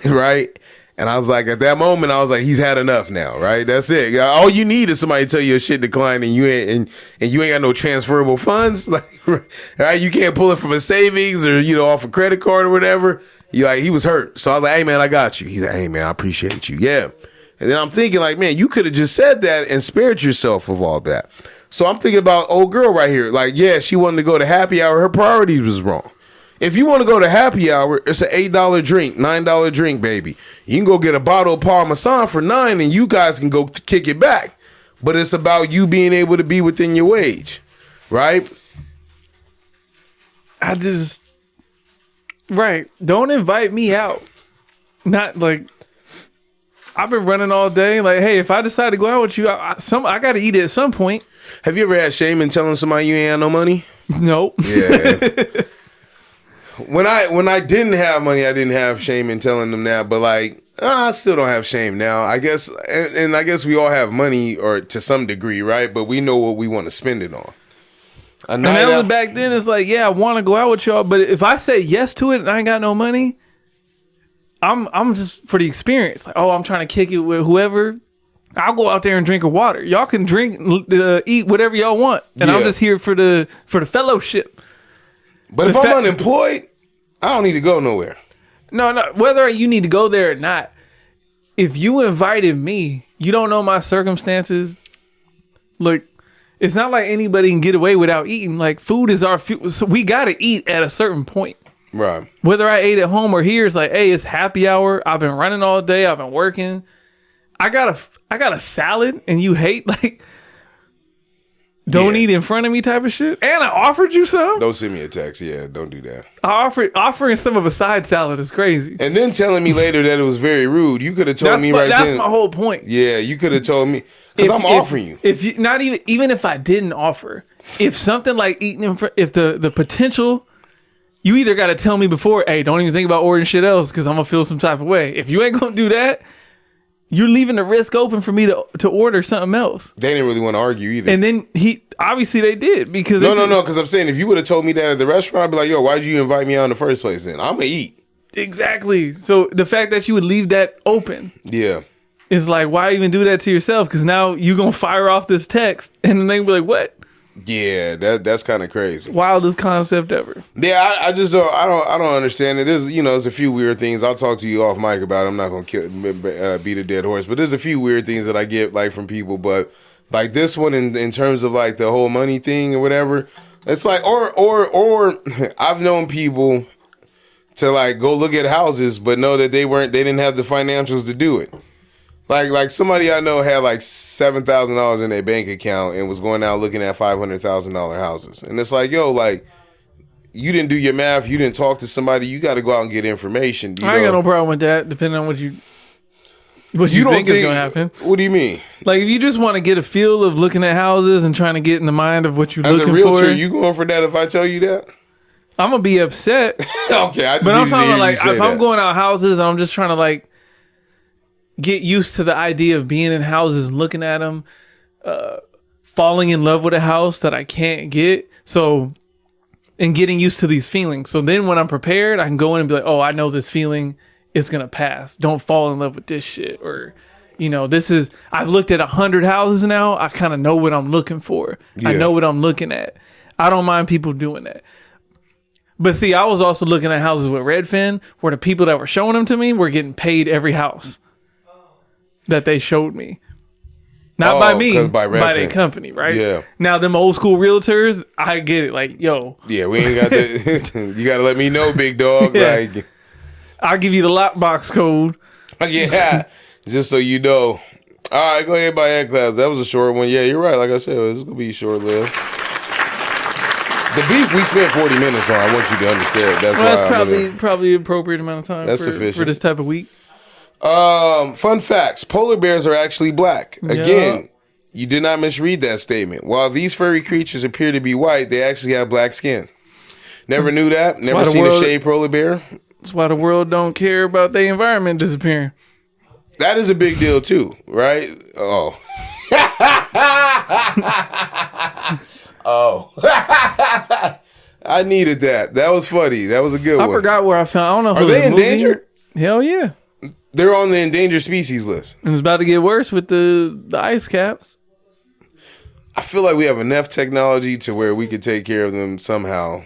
Right? And I was like, at that moment, I was like, he's had enough now, right? That's it. All you need is somebody to tell you your shit declined and you ain't got no transferable funds. Like, right? You can't pull it from a savings or, off a credit card or whatever. He was hurt. So I was like, hey man, I got you. He's like, hey man, I appreciate you. Yeah. And then I'm thinking like, man, you could have just said that and spared yourself of all that. So I'm thinking about old girl right here. Like, yeah, she wanted to go to happy hour. Her priorities was wrong. If you want to go to happy hour, it's an $8 drink, $9 drink, baby. You can go get a bottle of Parmesan for $9 and you guys can go kick it back. But it's about you being able to be within your wage, right? Right. Don't invite me out. Not like, I've been running all day. Like, hey, if I decide to go out with you, I got to eat it at some point. Have you ever had shame in telling somebody you ain't had no money? Nope. Yeah. When I didn't have money, I didn't have shame in telling them that. But like, I still don't have shame now. I guess, and I guess we all have money, or to some degree, right? But we know what we want to spend it on. And that was back then. It's like, yeah, I want to go out with y'all, but if I say yes to it and I ain't got no money, I'm just for the experience. Like, oh, I'm trying to kick it with whoever. I'll go out there and drink a water. Y'all can drink, eat whatever y'all want, and I'm just here for the fellowship. But if I'm unemployed, I don't need to go nowhere. No, whether you need to go there or not, if you invited me, you don't know my circumstances. Look, it's not like anybody can get away without eating. Like, food is our fuel, so we got to eat at a certain point. Right. Whether I ate at home or here, it's like, hey, it's happy hour. I've been running all day. I've been working. I got a salad, and you hate, like, don't eat in front of me type of shit. And I offered you some. Don't send me a text. Yeah, don't do that. Offering some of a side salad is crazy. And then telling me later that it was very rude. You could have told me right then. That's my whole point. Yeah, you could have told me, because I'm offering you. If you not even if I didn't offer, if something like eating in front, if the potential, you either got to tell me before, hey, don't even think about ordering shit else because I'm gonna feel some type of way. If you ain't gonna do that, you're leaving the risk open for me to order something else. They didn't really want to argue either. And then obviously they did, because no, because I'm saying if you would have told me that at the restaurant, I'd be like, yo, why'd you invite me out in the first place then? I'm gonna eat. Exactly. So the fact that you would leave that open, is like, why even do that to yourself? Because now you're gonna fire off this text, and then they be like, what? Yeah, that's kind of crazy. Wildest concept ever. Yeah, I just don't. I don't understand it. There's a few weird things. I'll talk to you off mic about it. I'm not gonna beat a dead horse, but there's a few weird things that I get like from people. But like this one, in terms of like the whole money thing or whatever, it's like or I've known people to like go look at houses, but know that they didn't have the financials to do it. Like somebody I know had like $7,000 in their bank account and was going out looking at $500,000 houses, and it's like, yo, like, you didn't do your math, you didn't talk to somebody, you got to go out and get information. I ain't got no problem with that, depending on what you think is gonna happen. What do you mean? Like, if you just want to get a feel of looking at houses and trying to get in the mind of what you're looking for. As a realtor, you going for that if I tell you that? I'm gonna be upset. Okay, but I'm talking about, like, if I'm going out houses and I'm just trying to like get used to the idea of being in houses, looking at them, falling in love with a house that I can't get. So, and getting used to these feelings. So then when I'm prepared, I can go in and be like, oh, I know this feeling is going to pass. Don't fall in love with this shit. Or, I've looked at 100 houses now. I kind of know what I'm looking for. Yeah. I know what I'm looking at. I don't mind people doing that. But see, I was also looking at houses with Redfin where the people that were showing them to me were getting paid every house that they showed me. Not by me, by their company, right? Yeah. Now, them old school realtors, I get it. Like, yo. Yeah, we ain't got that. You got to let me know, big dog. Yeah. Like, I'll give you the lockbox code. Yeah, just so you know. All right, go ahead, buy that class. That was a short one. Yeah, you're right. Like I said, it's going to be short-lived. The beef we spent 40 minutes on, I want you to understand. That's probably appropriate amount of time for this type of week. Fun facts. Polar bears are actually black. Again, you did not misread that statement. While these furry creatures appear to be white, they actually have black skin. Never knew that. Never seen a shaved polar bear. That's why the world don't care about the environment disappearing. That is a big deal too, right? Oh. Oh. I needed that. That was funny. That was a good one. I forgot where I found. I don't know if are they endangered? Hell yeah. They're on the endangered species list. And it's about to get worse with the ice caps. I feel like we have enough technology to where we could take care of them somehow.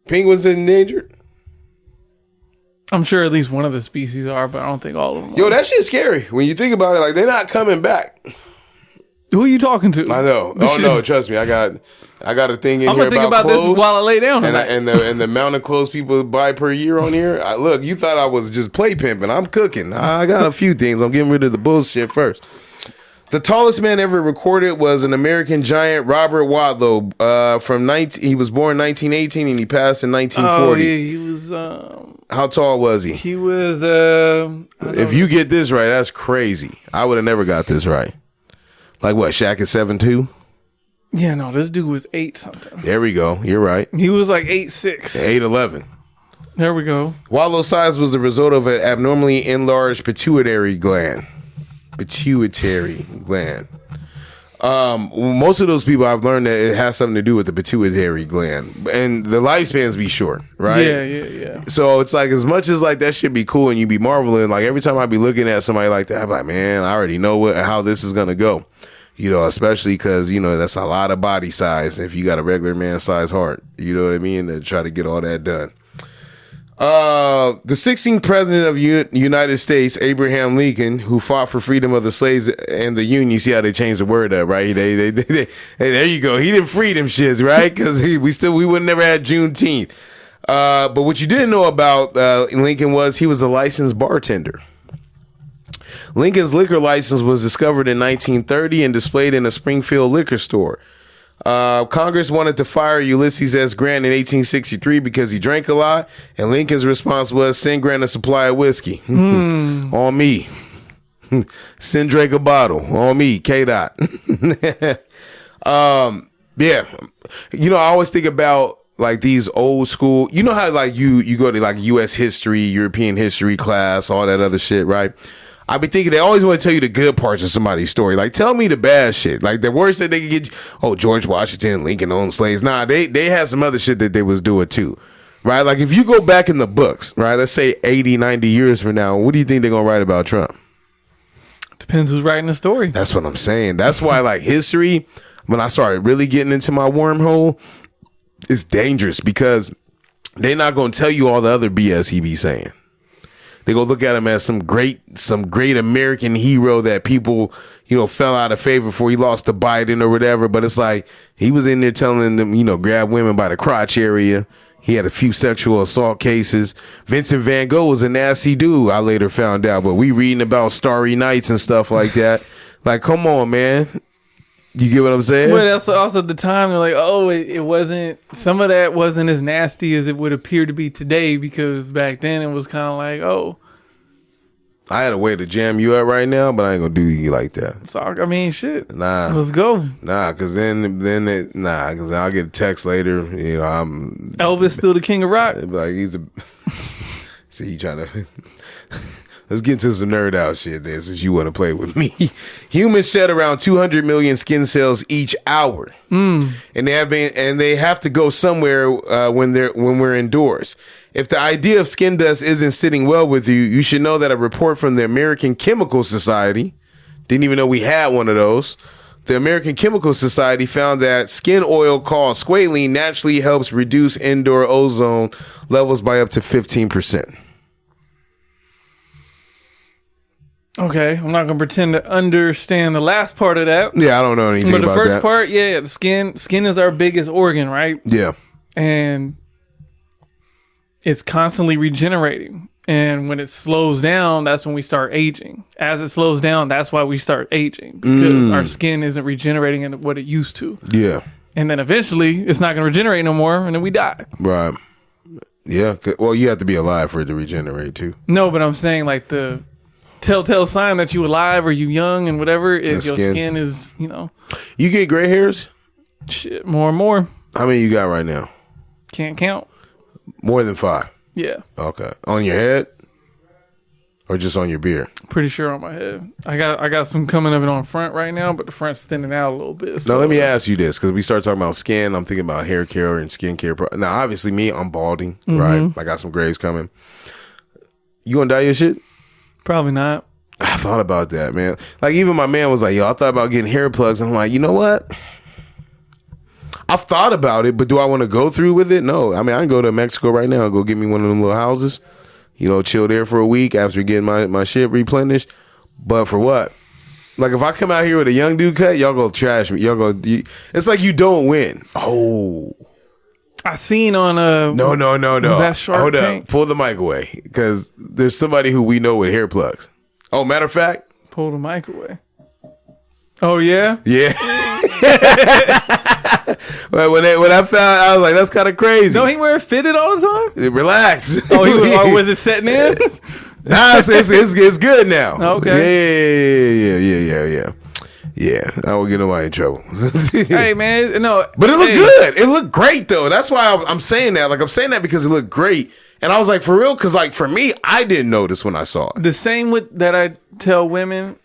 Penguins endangered? I'm sure at least one of the species are, but I don't think all of them are. Yo, that shit's scary. When you think about it, like, they're not coming back. Who are you talking to? I know. Oh, no, trust me. I got a thing in I'm here gonna think about clothes, this while I lay down. and the amount of clothes people buy per year on here. Look, you thought I was just play pimping. I'm cooking. I got a few things. I'm getting rid of the bullshit first. The tallest man ever recorded was an American giant, Robert YWO. He was born in 1918 and he passed in 1940. Oh, yeah, he was. How tall was he? He was. If you get this right, that's crazy. I would have never got this right. Like what? Shaq is 7'2"? Yeah, no, this dude was 8 something. There we go. You're right. He was like 8'6". 8'11". There we go. Wallo's size was the result of an abnormally enlarged pituitary gland. Most of those people, I've learned that it has something to do with the pituitary gland, and the lifespans be short, right? Yeah. So it's like, as much as like that should be cool and you be marveling, like every time I be looking at somebody like that, I'm like, man, I already know how this is gonna go, especially because that's a lot of body size if you got a regular man size heart, you know what I mean, to try to get all that done. The 16th president of the United States, Abraham Lincoln, who fought for freedom of the slaves and the Union. You see how they changed the word up, right? They there you go. He didn't free them shits, right? Because we would never had Juneteenth. But what you didn't know about Lincoln was he was a licensed bartender. Lincoln's liquor license was discovered in 1930 and displayed in a Springfield liquor store. Congress wanted to fire Ulysses S. Grant in 1863 because he drank a lot, and Lincoln's response was, send Grant a supply of whiskey. On me. Send Drake a bottle. On me, K-Dot. Yeah. I always think about like these old school, how like you go to like U.S. history, European history class, all that other shit, right? I be thinking they always want to tell you the good parts of somebody's story. Like, tell me the bad shit. Like, the worst that they can get you, George Washington, Lincoln owned slaves. Nah, they had some other shit that they was doing too. Right? Like, if you go back in the books, right, let's say 80, 90 years from now, what do you think they're going to write about Trump? Depends who's writing the story. That's what I'm saying. That's why, like, history, when I started really getting into my wormhole, it's dangerous because they're not going to tell you all the other BS he be saying. They go look at him as some great American hero that people, fell out of favor for. He lost to Biden or whatever. But it's like he was in there telling them, grab women by the crotch area. He had a few sexual assault cases. Vincent Van Gogh was a nasty dude, I later found out. But we reading about Starry Nights and stuff like that. Like, come on, man. You get what I'm saying? But that's also the time they're like, it wasn't, some of that wasn't as nasty as it would appear to be today, because back then it was kind of like, I had a way to jam you up right now, but I ain't gonna do you like that. So, I mean, shit. Nah. Let's go. Nah, because because I'll get a text later, I'm... Elvis still the king of rock? Like, he's a... See, you trying to... Let's get into some nerd out shit there, since you want to play with me. Humans shed around 200 million skin cells each hour, and they have to go somewhere when we're indoors. If the idea of skin dust isn't sitting well with you, you should know that a report from the American Chemical Society, didn't even know we had one of those. The American Chemical Society found that skin oil called squalene naturally helps reduce indoor ozone levels by up to 15%. Okay, I'm not gonna pretend to understand the last part of that. Yeah, I don't know anything about that. But the first part, the skin is our biggest organ, right? Yeah. And it's constantly regenerating. And when it slows down, that's when we start aging. As it slows down, that's why we start aging, because our skin isn't regenerating in what it used to. Yeah. And then eventually, it's not gonna regenerate no more, and then we die. Right. Yeah. Well, you have to be alive for it to regenerate too. No, but I'm saying like the telltale sign that you alive or you young and whatever is your skin is, You get gray hairs? Shit, more and more. How many you got right now? Can't count. More than 5? Yeah. Okay. On your head? Or just on your beard? Pretty sure on my head. I got some coming of it on front right now, but the front's thinning out a little bit. So. Now, let me ask you this, because we start talking about skin. I'm thinking about hair care and skin care. Now, obviously, me, I'm balding, right? I got some grays coming. You gonna dye your shit? Probably not. I thought about that, man. Like, even my man was like, yo, I thought about getting hair plugs. I'm like, you know what? I've thought about it, but do I want to go through with it? No. I mean, I can go to Mexico right now and go get me one of them little houses, chill there for a week after getting my shit replenished. But for what? Like, if I come out here with a young dude cut, y'all go trash me. It's like you don't win. Oh. I seen on No. Was that Shark Hold Tank? up. Pull the mic away, because there's somebody who we know with hair plugs. Oh, matter of fact. Pull the mic away. Oh yeah? Yeah. But when I found, I was like, that's kind of crazy. Don't he wear it fitted all the time? Relax. Oh, or was it setting in? Nah, it's good now. Okay. Yeah. I won't get nobody in trouble. Hey man, no. But it looked good. It looked great though. That's why I'm saying that. Like, I'm saying that because it looked great. And I was like, for real? Because like for me, I didn't notice when I saw it. The same with that I tell women,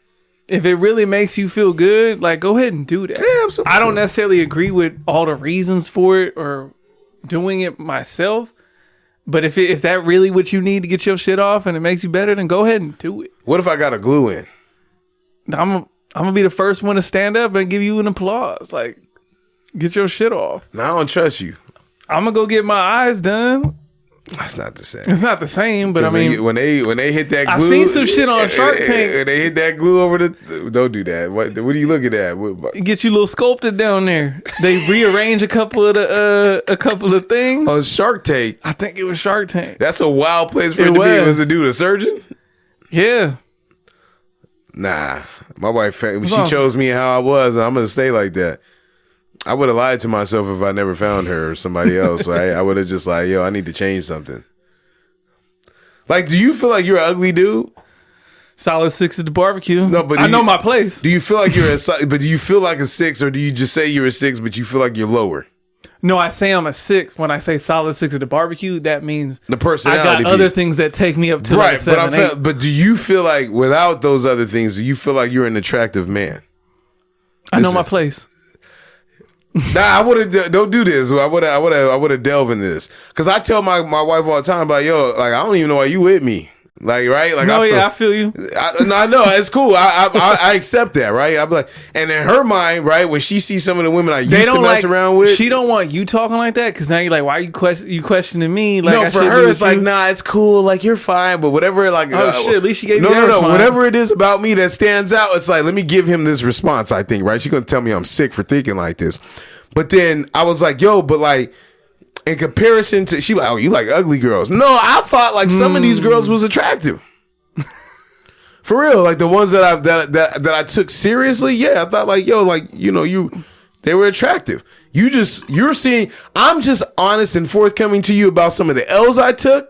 if it really makes you feel good, like go ahead and do that. Yeah, absolutely. I don't necessarily agree with all the reasons for it or doing it myself. But if that really what you need to get your shit off and it makes you better, then go ahead and do it. What if I got a glue in? I'm gonna be the first one to stand up and give you an applause. Like, get your shit off. No, I don't trust you. I'm gonna go get my eyes done. That's not the same. It's not the same, but I mean, when they hit that glue, I seen some shit on Shark Tank. When they hit that glue over the, don't do that. What are you looking at? Get you a little sculpted down there. They rearrange a couple of things. On Shark Tank, I think it was Shark Tank. that's a wild place for it to be. Was a dude a surgeon? Yeah. Nah, my wife, she chose me how I was, and I'm gonna stay like that. I would have lied to myself if I never found her or somebody else, right? I would have just like, yo, I need to change something. Like, do you feel like you're an ugly dude? Solid 6 at the barbecue. No, but I know my place. Do you feel like but do you feel like a 6, or do you just say you're a 6, but you feel like you're lower? No, I say I'm a 6. When I say solid 6 at the barbecue, that means the personality. I got other things that take me up to like a 7, 8. But do you feel like without those other things, do you feel like you're an attractive man? I know my place. Nah, I would have. Don't do this. I would have delved in this, because I tell my wife all the time, like, yo, like, I don't even know why you with me. Like, right? Like, I feel you. I know it's cool. I accept that, right? I'm like, and in her mind, right, when she sees some of the women I used to mess around with, she don't want you talking like that, because now you're like, why are you questioning me? Like, no, for her it's like, nah, it's cool, like, you're fine, but whatever, like, oh shit, at least she gave no, you no, whatever it is about me that stands out, it's like, let me give him this response. I think, right? She's gonna tell me I'm sick for thinking like this, but then I was like, yo, but like, in comparison to, she like, oh, you like ugly girls? No, I thought like some of these girls was attractive. For real, like the ones that I took seriously, yeah, I thought like, yo, like, they were attractive. You're seeing, I'm just honest and forthcoming to you about some of the L's I took,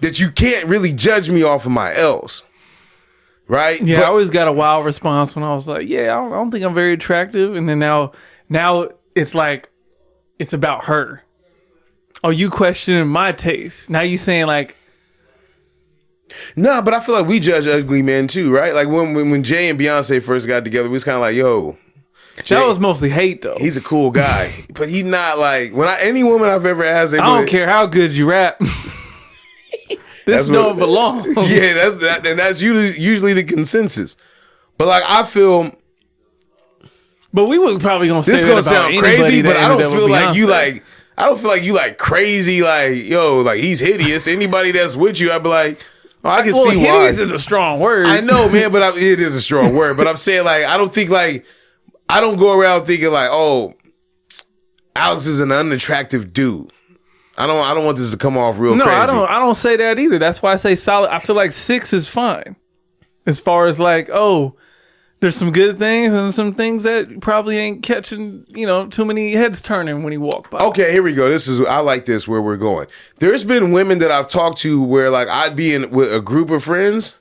that you can't really judge me off of my L's. Right? Yeah, I always got a wild response when I was like, yeah, I don't think I'm very attractive. And then now it's like, it's about her. Oh, you questioning my taste. Now you saying like, nah, but I feel like we judge ugly men too, right? Like when Jay and Beyonce first got together, we was kind of like, yo, Jay, that was mostly hate though. He's a cool guy, but he's not like, any woman I've ever asked, I don't care how good you rap. This don't belong. Yeah, that's usually the consensus. But like, I feel. But we was probably gonna say this that gonna about sound crazy, but I don't feel like you Beyonce. I don't feel like you like crazy, like, yo, like he's hideous. Anybody that's with you, I'd be like, oh, I can see why. Hideous is a strong word. I know, man, but it is a strong word. But I'm saying, like, I don't go around thinking like, oh, Alex is an unattractive dude. I don't want this to come off real crazy. No, I don't say that either. That's why I say solid. I feel like 6 is fine. As far as like, oh, there's some good things and some things that probably ain't catching, too many heads turning when he walk by. Okay, here we go. I like this where we're going. There's been women that I've talked to where like I'd be with a group of friends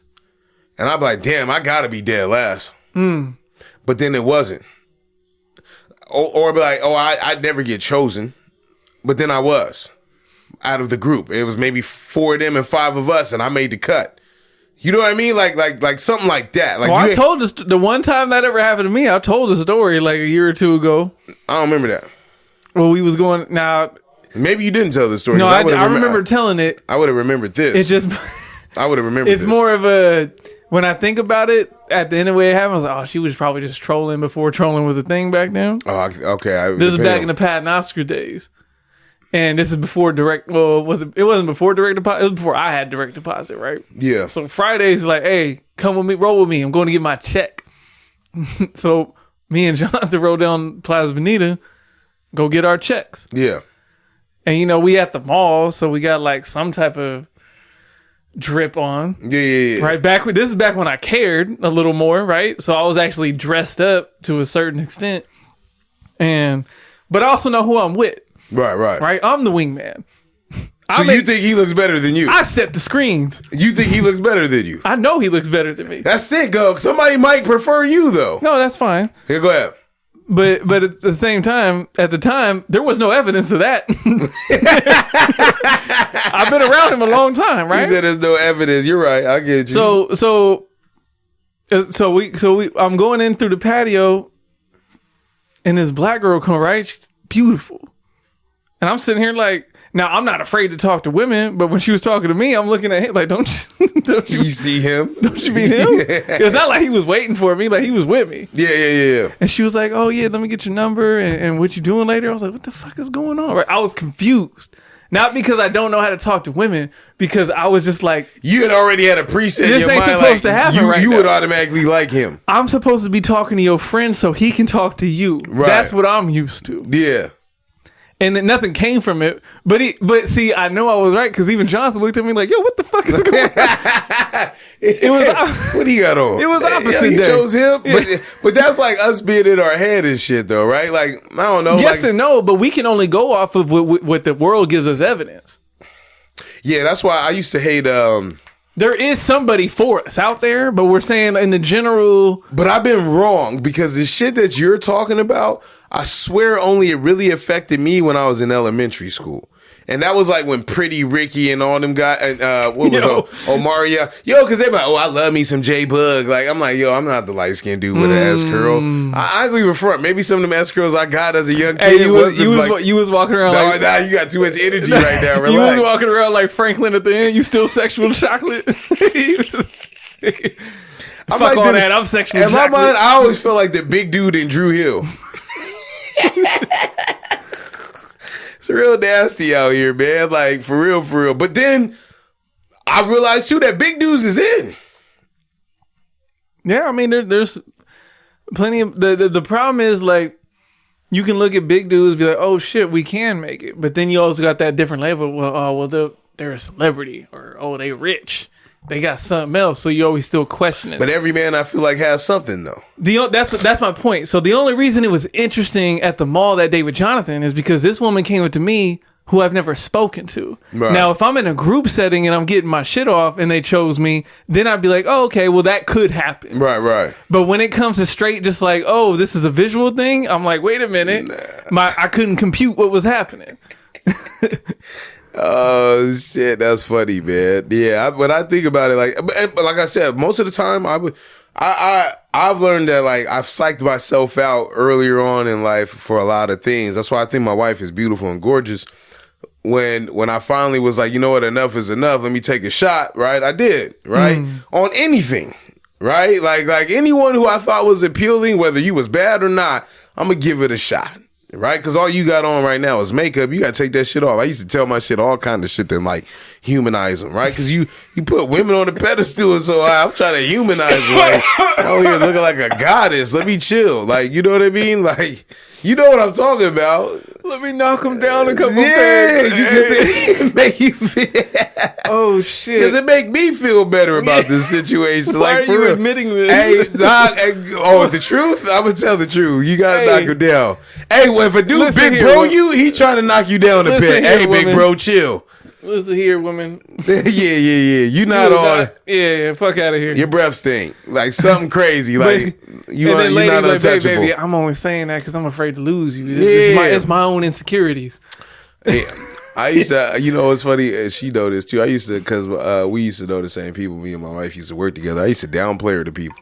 and I'd be like, damn, I gotta be dead last. But then it wasn't. Or be like, oh, I'd never get chosen. But then I was out of the group. It was maybe 4 of them and 5 of us and I made the cut. You know what I mean? Like something like that. Like, I told us the one time that ever happened to me. I told a story like a year or 2 ago. I don't remember that. Well, we was going now. Maybe you didn't tell the story. No, I remember telling it. I would have remembered this. It just I would have remembered. It's more of a, when I think about it, at the end of the way it happened, I was like, oh, she was probably just trolling before trolling was a thing back then. Oh, okay. This is back in the Pat and Oscar days. And this is before direct, well, it wasn't before direct deposit, it was before I had direct deposit, right? Yeah. So Fridays, like, hey, come with me, roll with me. I'm going to get my check. So me and Jonathan roll down Plaza Bonita, go get our checks. Yeah. And, you know, we at the mall, so we got like some type of drip on. Yeah. Right? This is back when I cared a little more, right? So I was actually dressed up to a certain extent. But I also know who I'm with. Right. I'm the wingman. So you think he looks better than you? I set the screens. You think he looks better than you? I know he looks better than me. That's it, go. Somebody might prefer you, though. No, that's fine. Here, go ahead. But at the same time, there was no evidence of that. I've been around him a long time, right? You said there's no evidence. You're right. I get you. So I'm going in through the patio, and this black girl come right. She's beautiful, and I'm sitting here like, now I'm not afraid to talk to women, but when she was talking to me, I'm looking at him like, don't you see him? Don't you meet him? It's not like he was waiting for me, like he was with me. Yeah. And she was like, oh yeah, let me get your number and what you doing later. I was like, what the fuck is going on? Right? I was confused. Not because I don't know how to talk to women, because I was just like, you had already had a preset in your mind. Supposed to happen you would automatically like him. I'm supposed to be talking to your friend so he can talk to you. Right. That's what I'm used to. Yeah. And then nothing came from it. But see, I know I was right, because even Jonathan looked at me like, yo, what the fuck is going on? It was what he got on? It was opposite he day. chose him, but that's like us being in our head and shit, though, right? Like, I don't know. Yes and no, but we can only go off of what the world gives us evidence. Yeah, that's why I used to hate. There is somebody for us out there, but we're saying in the general. But I've been wrong, because the shit that you're talking about, I swear only it really affected me when I was in elementary school. And that was like when Pretty Ricky and all them guys, Omaria. Because they like, I love me some J-Bug. Like, I'm like, I'm not the light-skinned dude with an S curl. I agree with front. Maybe some of them S curls I got as a young kid. Hey, you was walking around like... Nah, you got too much energy right now. Relax. You was walking around like Franklin at the end. You still sexual chocolate? Fuck like all that. I'm sexual chocolate. In my mind, I always felt like the big dude in Drew Hill. It's real nasty out here, man. Like, for real. But then I realized too that big dudes is in. Yeah, I mean, there's plenty of the problem is, like, you can look at big dudes and be like, oh shit, we can make it. But then you also got that different level. Well, they're a celebrity, or they rich. They got something else, so you always still question it. But every man, I feel like, has something, though. That's my point. So the only reason it was interesting at the mall that day with Jonathan is because this woman came up to me who I've never spoken to. Right. Now, if I'm in a group setting and I'm getting my shit off and they chose me, then I'd be like, oh, okay, well, that could happen. Right. But when it comes to straight, just like, oh, this is a visual thing, I'm like, wait a minute. I couldn't compute what was happening. Oh shit, that's funny, man. Yeah, when I think about it, like I said, most of the time I've learned that, like, I've psyched myself out earlier on in life for a lot of things. That's why I think my wife is beautiful and gorgeous. When I finally was like, you know what, enough is enough. Let me take a shot. Right, I did. Right, on anything. Right, like anyone who I thought was appealing, whether you was bad or not, I'm gonna give it a shot. Right? Because all you got on right now is makeup. You got to take that shit off. I used to tell my shit all kind of shit that, like, humanize them, right? Because you put women on the pedestal, so I'm trying to humanize them. Like, out here looking like a goddess. Let me chill. Like, you know what I mean? Like, you know what I'm talking about. Let me knock them down a couple pegs. It make you feel. Oh shit! Because it make me feel better about this situation. Why like, are you admitting this? Hey, the truth? I'm gonna tell the truth. You gotta knock her down. Hey, well, if a dude big bro he trying to knock you down a bit. Hey, big bro, chill. Listen here, woman. Yeah. You not on. Yeah, fuck out of here. Your breath stink like something crazy. Like you're not untouchable. Baby, I'm only saying that because I'm afraid to lose you. It's my own insecurities. Yeah. I used to, it's funny. She know this too. I used to, because we used to know the same people. Me and my wife used to work together. I used to downplay her to people.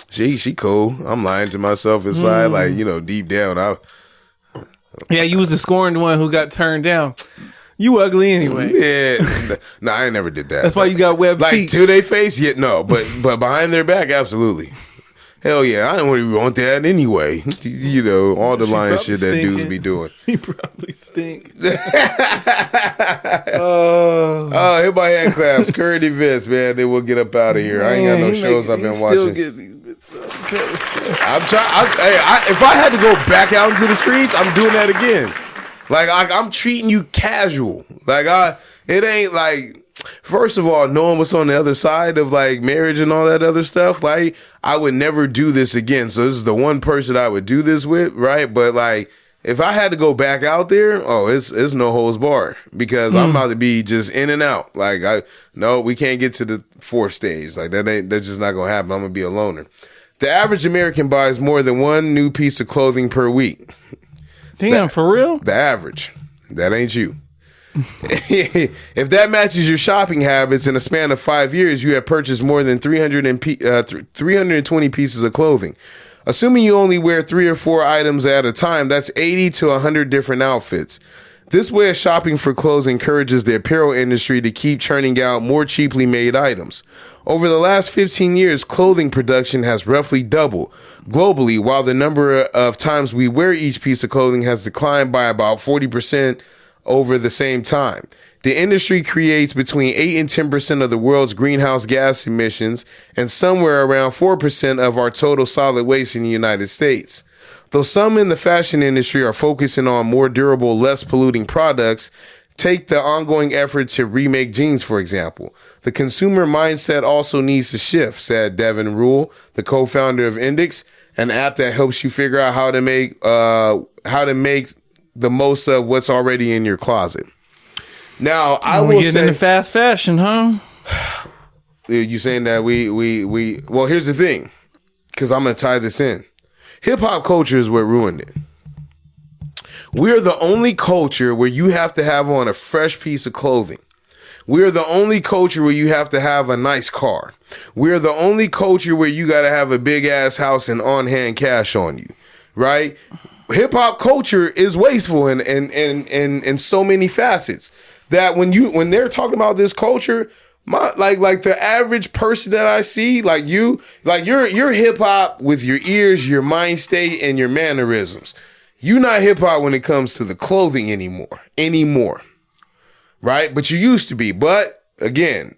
She cool. I'm lying to myself inside, like, deep down. Yeah, you was the scoring one who got turned down. You ugly anyway. Yeah, no, I ain't never did that. That's why you got webbed like feet. to their face, yeah, no, but behind their back, absolutely. Hell yeah, I don't really want that anyway. You know, all the lying shit that dudes be doing. He probably stink. Oh, hit my hand claps, current events, man. Then we'll get up out of here. I ain't got no shows I've been watching. I'm trying. If I had to go back out into the streets, I'm doing that again. Like I'm treating you casual. Like it ain't like. First of all, knowing what's on the other side of like marriage and all that other stuff, like I would never do this again. So this is the one person I would do this with, right? But like if I had to go back out there, it's no holds barred because I'm about to be just in and out. Like we can't get to the fourth stage. Like that's just not gonna happen. I'm gonna be a loner. The average American buys more than one new piece of clothing per week. Damn, for real? The average. That ain't you. If that matches your shopping habits, in a span of 5 years, you have purchased more than 320 pieces of clothing. Assuming you only wear 3 or 4 items at a time, that's 80 to 100 different outfits. This way of shopping for clothes encourages the apparel industry to keep churning out more cheaply made items. Over the last 15 years, clothing production has roughly doubled globally, while the number of times we wear each piece of clothing has declined by about 40% over the same time. The industry creates between 8 and 10% of the world's greenhouse gas emissions and somewhere around 4% of our total solid waste in the United States. Though some in the fashion industry are focusing on more durable, less polluting products, take the ongoing effort to remake jeans, for example. The consumer mindset also needs to shift, said Devin Rule, the co-founder of Index, an app that helps you figure out how to make the most of what's already in your closet. Now, I will get into fast fashion, huh? You saying that we well, here's the thing, because I'm going to tie this in. Hip hop culture is what ruined it. We're the only culture where you have to have on a fresh piece of clothing. We're the only culture where you have to have a nice car. We're the only culture where you got to have a big ass house and on-hand cash on you, right? Hip hop culture is wasteful in so many facets that when they're talking about this culture, like the average person that I see, you're hip hop with your ears, your mind state, and your mannerisms. You're not hip hop when it comes to the clothing anymore, right? But you used to be. But again,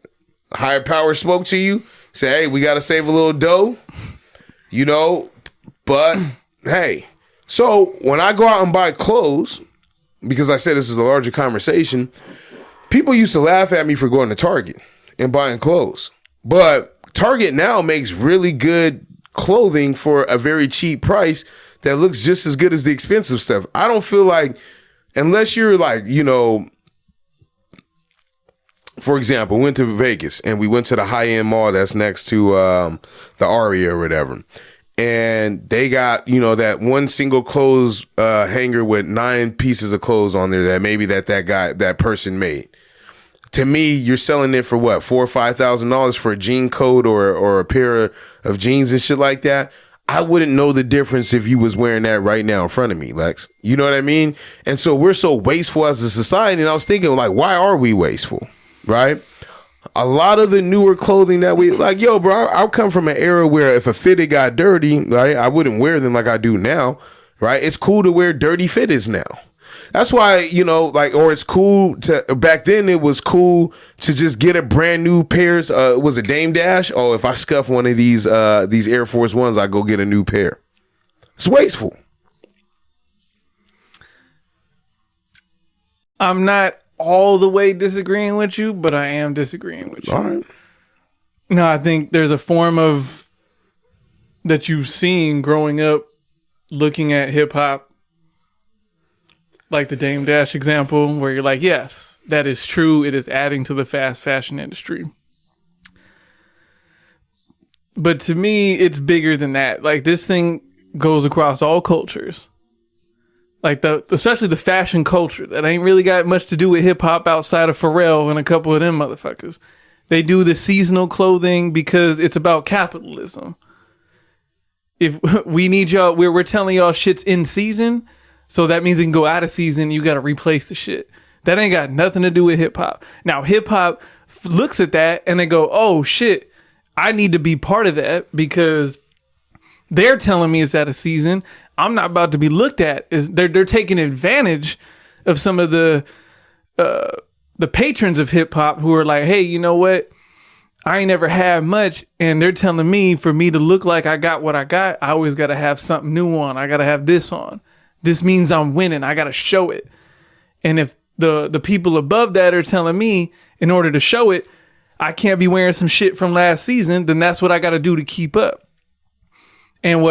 higher power spoke to you, say, hey, we got to save a little dough, but hey. So when I go out and buy clothes, because I said this is a larger conversation, people used to laugh at me for going to Target and buying clothes. But Target now makes really good clothing for a very cheap price that looks just as good as the expensive stuff. I don't feel like, unless you're for example, we went to Vegas and we went to the high-end mall that's next to the Aria or whatever. And they got, that one single clothes hanger with 9 pieces of clothes on there that maybe that person made. To me, you're selling it for what, $4,000 or $5,000 for a jean coat or a pair of jeans and shit like that. I wouldn't know the difference if you was wearing that right now in front of me, Lex. You know what I mean? And so we're so wasteful as a society. And I was thinking, why are we wasteful? Right? A lot of the newer clothing that we bro, I'll come from an era where if a fitted got dirty, right, I wouldn't wear them like I do now, right? It's cool to wear dirty fitteds now. That's why, or it's cool back then it was cool to just get a brand new pairs. Was a Dame Dash? Oh, if I scuff one of these Air Force Ones, I go get a new pair. It's wasteful. I'm not all the way disagreeing with you, but I am disagreeing with you. All right. No, I think there's a form of that you've seen growing up looking at hip hop, like the Dame Dash example, where you're like, yes, that is true. It is adding to the fast fashion industry. But to me, it's bigger than that. Like, this thing goes across all cultures. Like, especially the fashion culture that ain't really got much to do with hip hop outside of Pharrell and a couple of them motherfuckers. They do the seasonal clothing because it's about capitalism. If we need y'all, we're telling y'all shit's in season, so that means it can go out of season. You got to replace the shit. That ain't got nothing to do with hip hop. Now, hip hop looks at that and they go, oh shit, I need to be part of that because they're telling me it's out of season. I'm not about to be looked at. They're taking advantage of some of the patrons of hip hop who are like, hey, you know what? I ain't never had much, and they're telling me for me to look like I got what I got, I always got to have something new on. I got to have this on. This means I'm winning. I got to show it. And if the people above that are telling me in order to show it, I can't be wearing some shit from last season, then that's what I got to do to keep up. And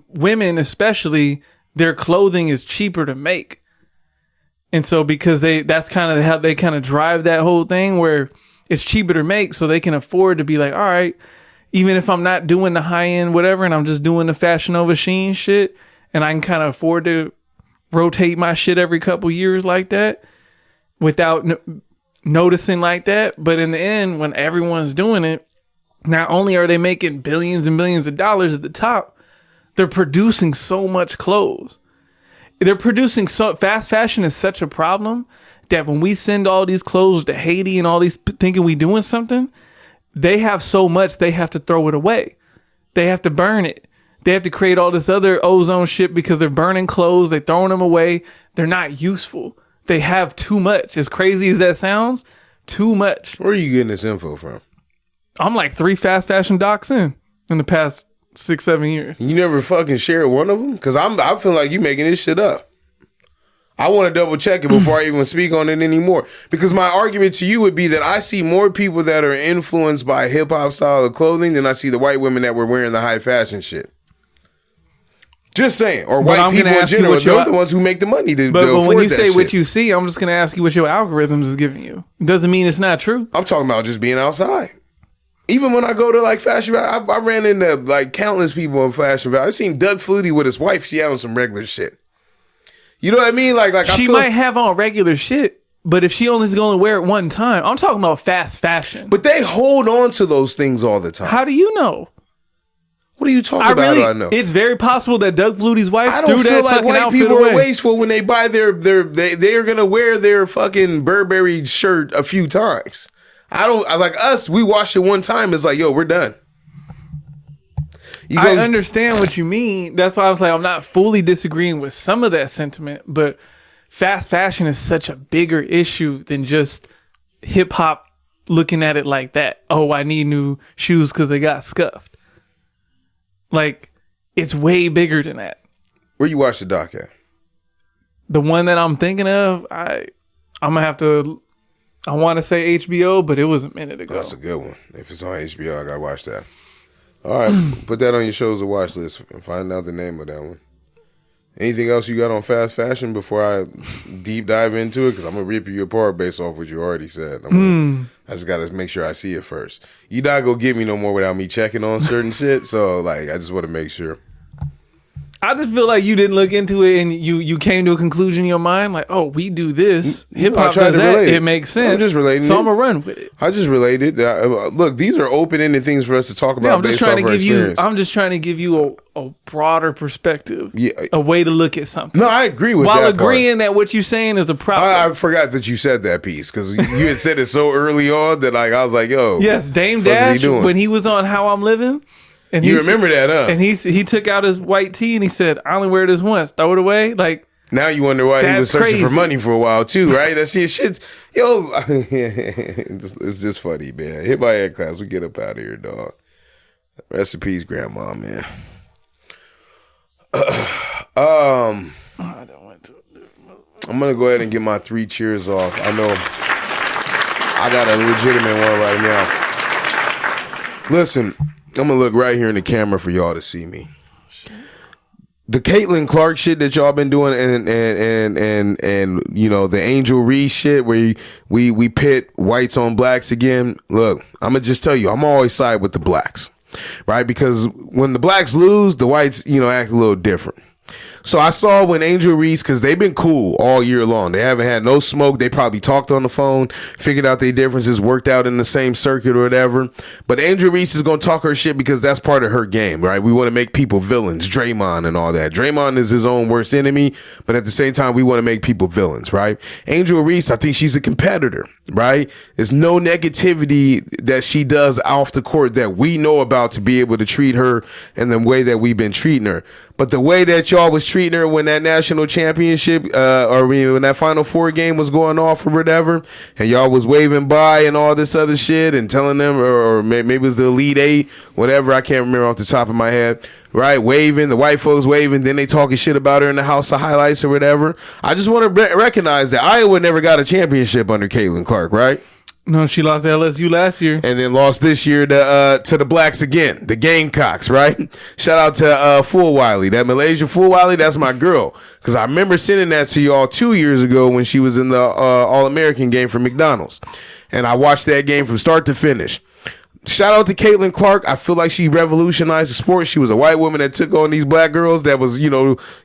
women especially, their clothing is cheaper to make. And so because that's kind of how they kind of drive that whole thing where it's cheaper to make, so they can afford to be like, all right, even if I'm not doing the high end whatever and I'm just doing the Fashion Nova Sheen shit and I can kind of afford to rotate my shit every couple years like that without noticing like that. But in the end, when everyone's doing it, not only are they making billions and billions of dollars at the top, they're producing so much clothes. They're producing fast fashion is such a problem that when we send all these clothes to Haiti and all these thinking we doing something, they have so much they have to throw it away. They have to burn it. They have to create all this other ozone shit because they're burning clothes. They're throwing them away. They're not useful. They have too much. As crazy as that sounds, too much. Where are you getting this info from? I'm like 3 fast fashion docs in the past 6-7 years. You never fucking shared one of them? Because I feel like you making this shit up. I want to double check it before I even speak on it anymore. Because my argument to you would be that I see more people that are influenced by hip hop style of clothing than I see the white women that were wearing the high fashion shit. Just saying. Or white people in general. They're the ones who make the money to afford that shit. But when you say what you see, I'm just going to ask you what your algorithms is giving you. It doesn't mean it's not true. I'm talking about just being outside. Even when I go to like Fashion Valley, I ran into like countless people in Fashion Valley. I seen Doug Flutie with his wife. She having some regular shit. You know what I mean? Like she might have on regular shit, but if she only is going to wear it one time, I'm talking about fast fashion. But they hold on to those things all the time. How do you know? What are you talking about? Really, I know it's very possible that Doug Flutie's wife. I don't feel like white people are wasteful when they buy they are gonna wear their fucking Burberry shirt a few times. I like us. We wash it one time. It's like, yo, we're done. I understand what you mean. That's why I was like, I'm not fully disagreeing with some of that sentiment, but fast fashion is such a bigger issue than just hip hop looking at it like that. Oh, I need new shoes because they got scuffed. Like, it's way bigger than that. Where you watch the doc at? The one that I'm thinking of, I'm gonna have to. I want to say HBO, but it was a minute ago. That's a good one. If it's on HBO, I gotta watch that. All right, put that on your shows to watch list and find out the name of that one. Anything else you got on fast fashion before I deep dive into it? Because I'm going to rip you apart based off what you already said. I just got to make sure I see it first. You're not going to get me no more without me checking on certain shit. So, like, I just want to make sure. I just feel like you didn't look into it and you came to a conclusion in your mind like, oh, we do this. Hip hop does that. It makes sense. I'm just relating so I'm going to run with it. I just related. Look, these are open-ended things for us to talk about based off our experience. I'm just trying to give you a broader perspective. Yeah. A way to look at something. No, I agree with that While agreeing that what you're saying is a problem. I forgot that you said that piece because you had said it so early on that like I was like, yo. Yes, Dame Dash, when he was on How I'm Living. And you remember that, huh? And he took out his white tee and he said, I only wear this once. Throw it away. Like, now you wonder why he was searching for money for a while too, right? That's his shit. Yo, it's just funny, man. Hit by head class. We get up out of here, dog. Rest in peace, grandma, man. I'm gonna go ahead and get my 3 cheers off. I know I got a legitimate one right now. Listen. I'm gonna look right here in the camera for y'all to see me. The Caitlin Clark shit that y'all been doing, and you know the Angel Reese shit where we pit whites on blacks again. Look, I'm gonna just tell you, I'm always side with the blacks, right? Because when the blacks lose, the whites act a little different. So I saw when Angel Reese, because they've been cool all year long. They haven't had no smoke. They probably talked on the phone, figured out their differences, worked out in the same circuit or whatever. But Angel Reese is going to talk her shit because that's part of her game, right? We want to make people villains, Draymond and all that. Draymond is his own worst enemy, but at the same time, we want to make people villains, right? Angel Reese, I think she's a competitor, right? There's no negativity that she does off the court that we know about to be able to treat her in the way that we've been treating her. But the way that y'all was treating her when that national championship, when that Final Four game was going off or whatever, and y'all was waving by and all this other shit and telling them, or maybe it was the Elite Eight, whatever, I can't remember off the top of my head, right? Waving, the white folks waving, then they talking shit about her in the House of Highlights or whatever. I just want to recognize that Iowa never got a championship under Caitlin Clark, right? No, she lost to LSU last year. And then lost this year to the Blacks again, the Gamecocks, right? Shout out to Full Wiley. That Malaysia Full Wiley, that's my girl. Because I remember sending that to y'all 2 years ago when she was in the All-American game for McDonald's. And I watched that game from start to finish. Shout out to Caitlin Clark. I feel like she revolutionized the sport. She was a white woman that took on these black girls that was,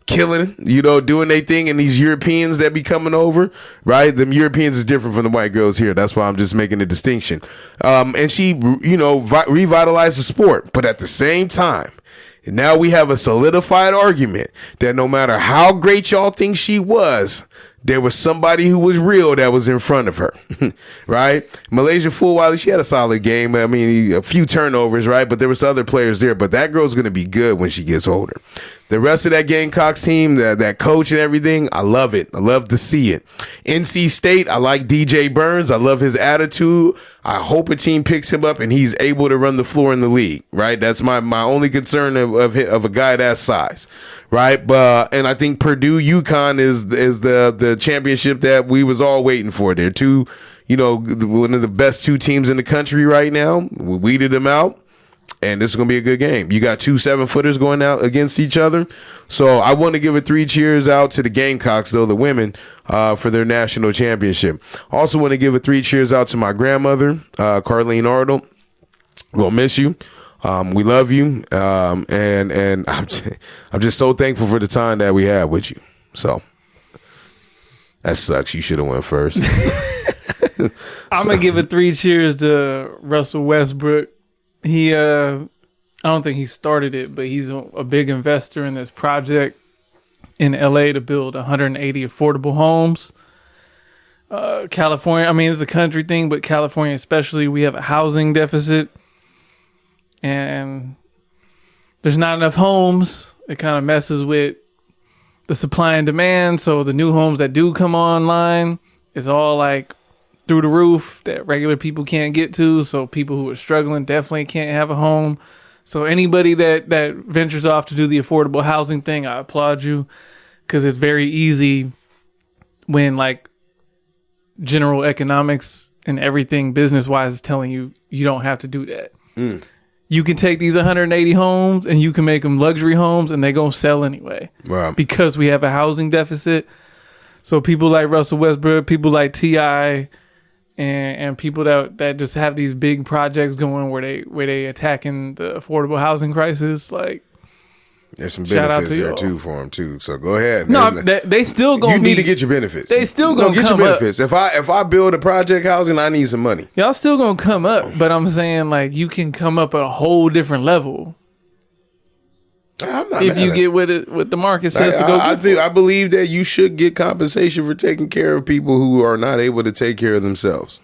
killing, doing their thing, and these Europeans that be coming over, right? Them Europeans is different from the white girls here. That's why I'm just making a distinction. And she, revitalized the sport. But at the same time, now we have a solidified argument that no matter how great y'all think she was, there was somebody who was real that was in front of her, right? Malaysia Full Wiley, she had a solid game. I mean, a few turnovers, right? But there was other players there. But that girl's going to be good when she gets older. The rest of that Gamecocks team, that coach and everything, I love it. I love to see it. NC State, I like DJ Burns. I love his attitude. I hope a team picks him up and he's able to run the floor in the league, right? That's my only concern of a guy that size, right? And I think Purdue UConn is the championship that we was all waiting for. They're one of the best two teams in the country right now. We weeded them out. And this is going to be a good game. You got 2 7-footers going out against each other. So I want to give a 3 cheers out to the Gamecocks, though, the women, for their national championship. Also want to give a 3 cheers out to my grandmother, Carlean Arnold. We'll miss you. We love you. And I'm just so thankful for the time that we had with you. So that sucks. You should have went first. I'm going to give a 3 cheers to Russell Westbrook. He, I don't think he started it, but he's a big investor in this project in LA to build 180 affordable homes. California, I mean, it's a country thing, but California especially, we have a housing deficit and there's not enough homes. It kind of messes with the supply and demand. So the new homes that do come online is all like through the roof that regular people can't get to. So people who are struggling definitely can't have a home. So anybody that ventures off to do the affordable housing thing, I applaud you, because it's very easy when like general economics and everything business wise is telling you don't have to do that. You can take these 180 homes and you can make them luxury homes and they're going to sell anyway. Wow. Because we have a housing deficit. So people like Russell Westbrook, people like T.I., and people that just have these big projects going where they attacking the affordable housing crisis, like there's some benefits there too for them too. So go ahead. No, they still gonna. You need to get your benefits. They still gonna get come your benefits. Up. If I build a project housing, I need some money. Y'all still gonna come up, but I'm saying like you can come up at a whole different level. I'm not if you get what the market says to go. I believe that you should get compensation for taking care of people who are not able to take care of themselves.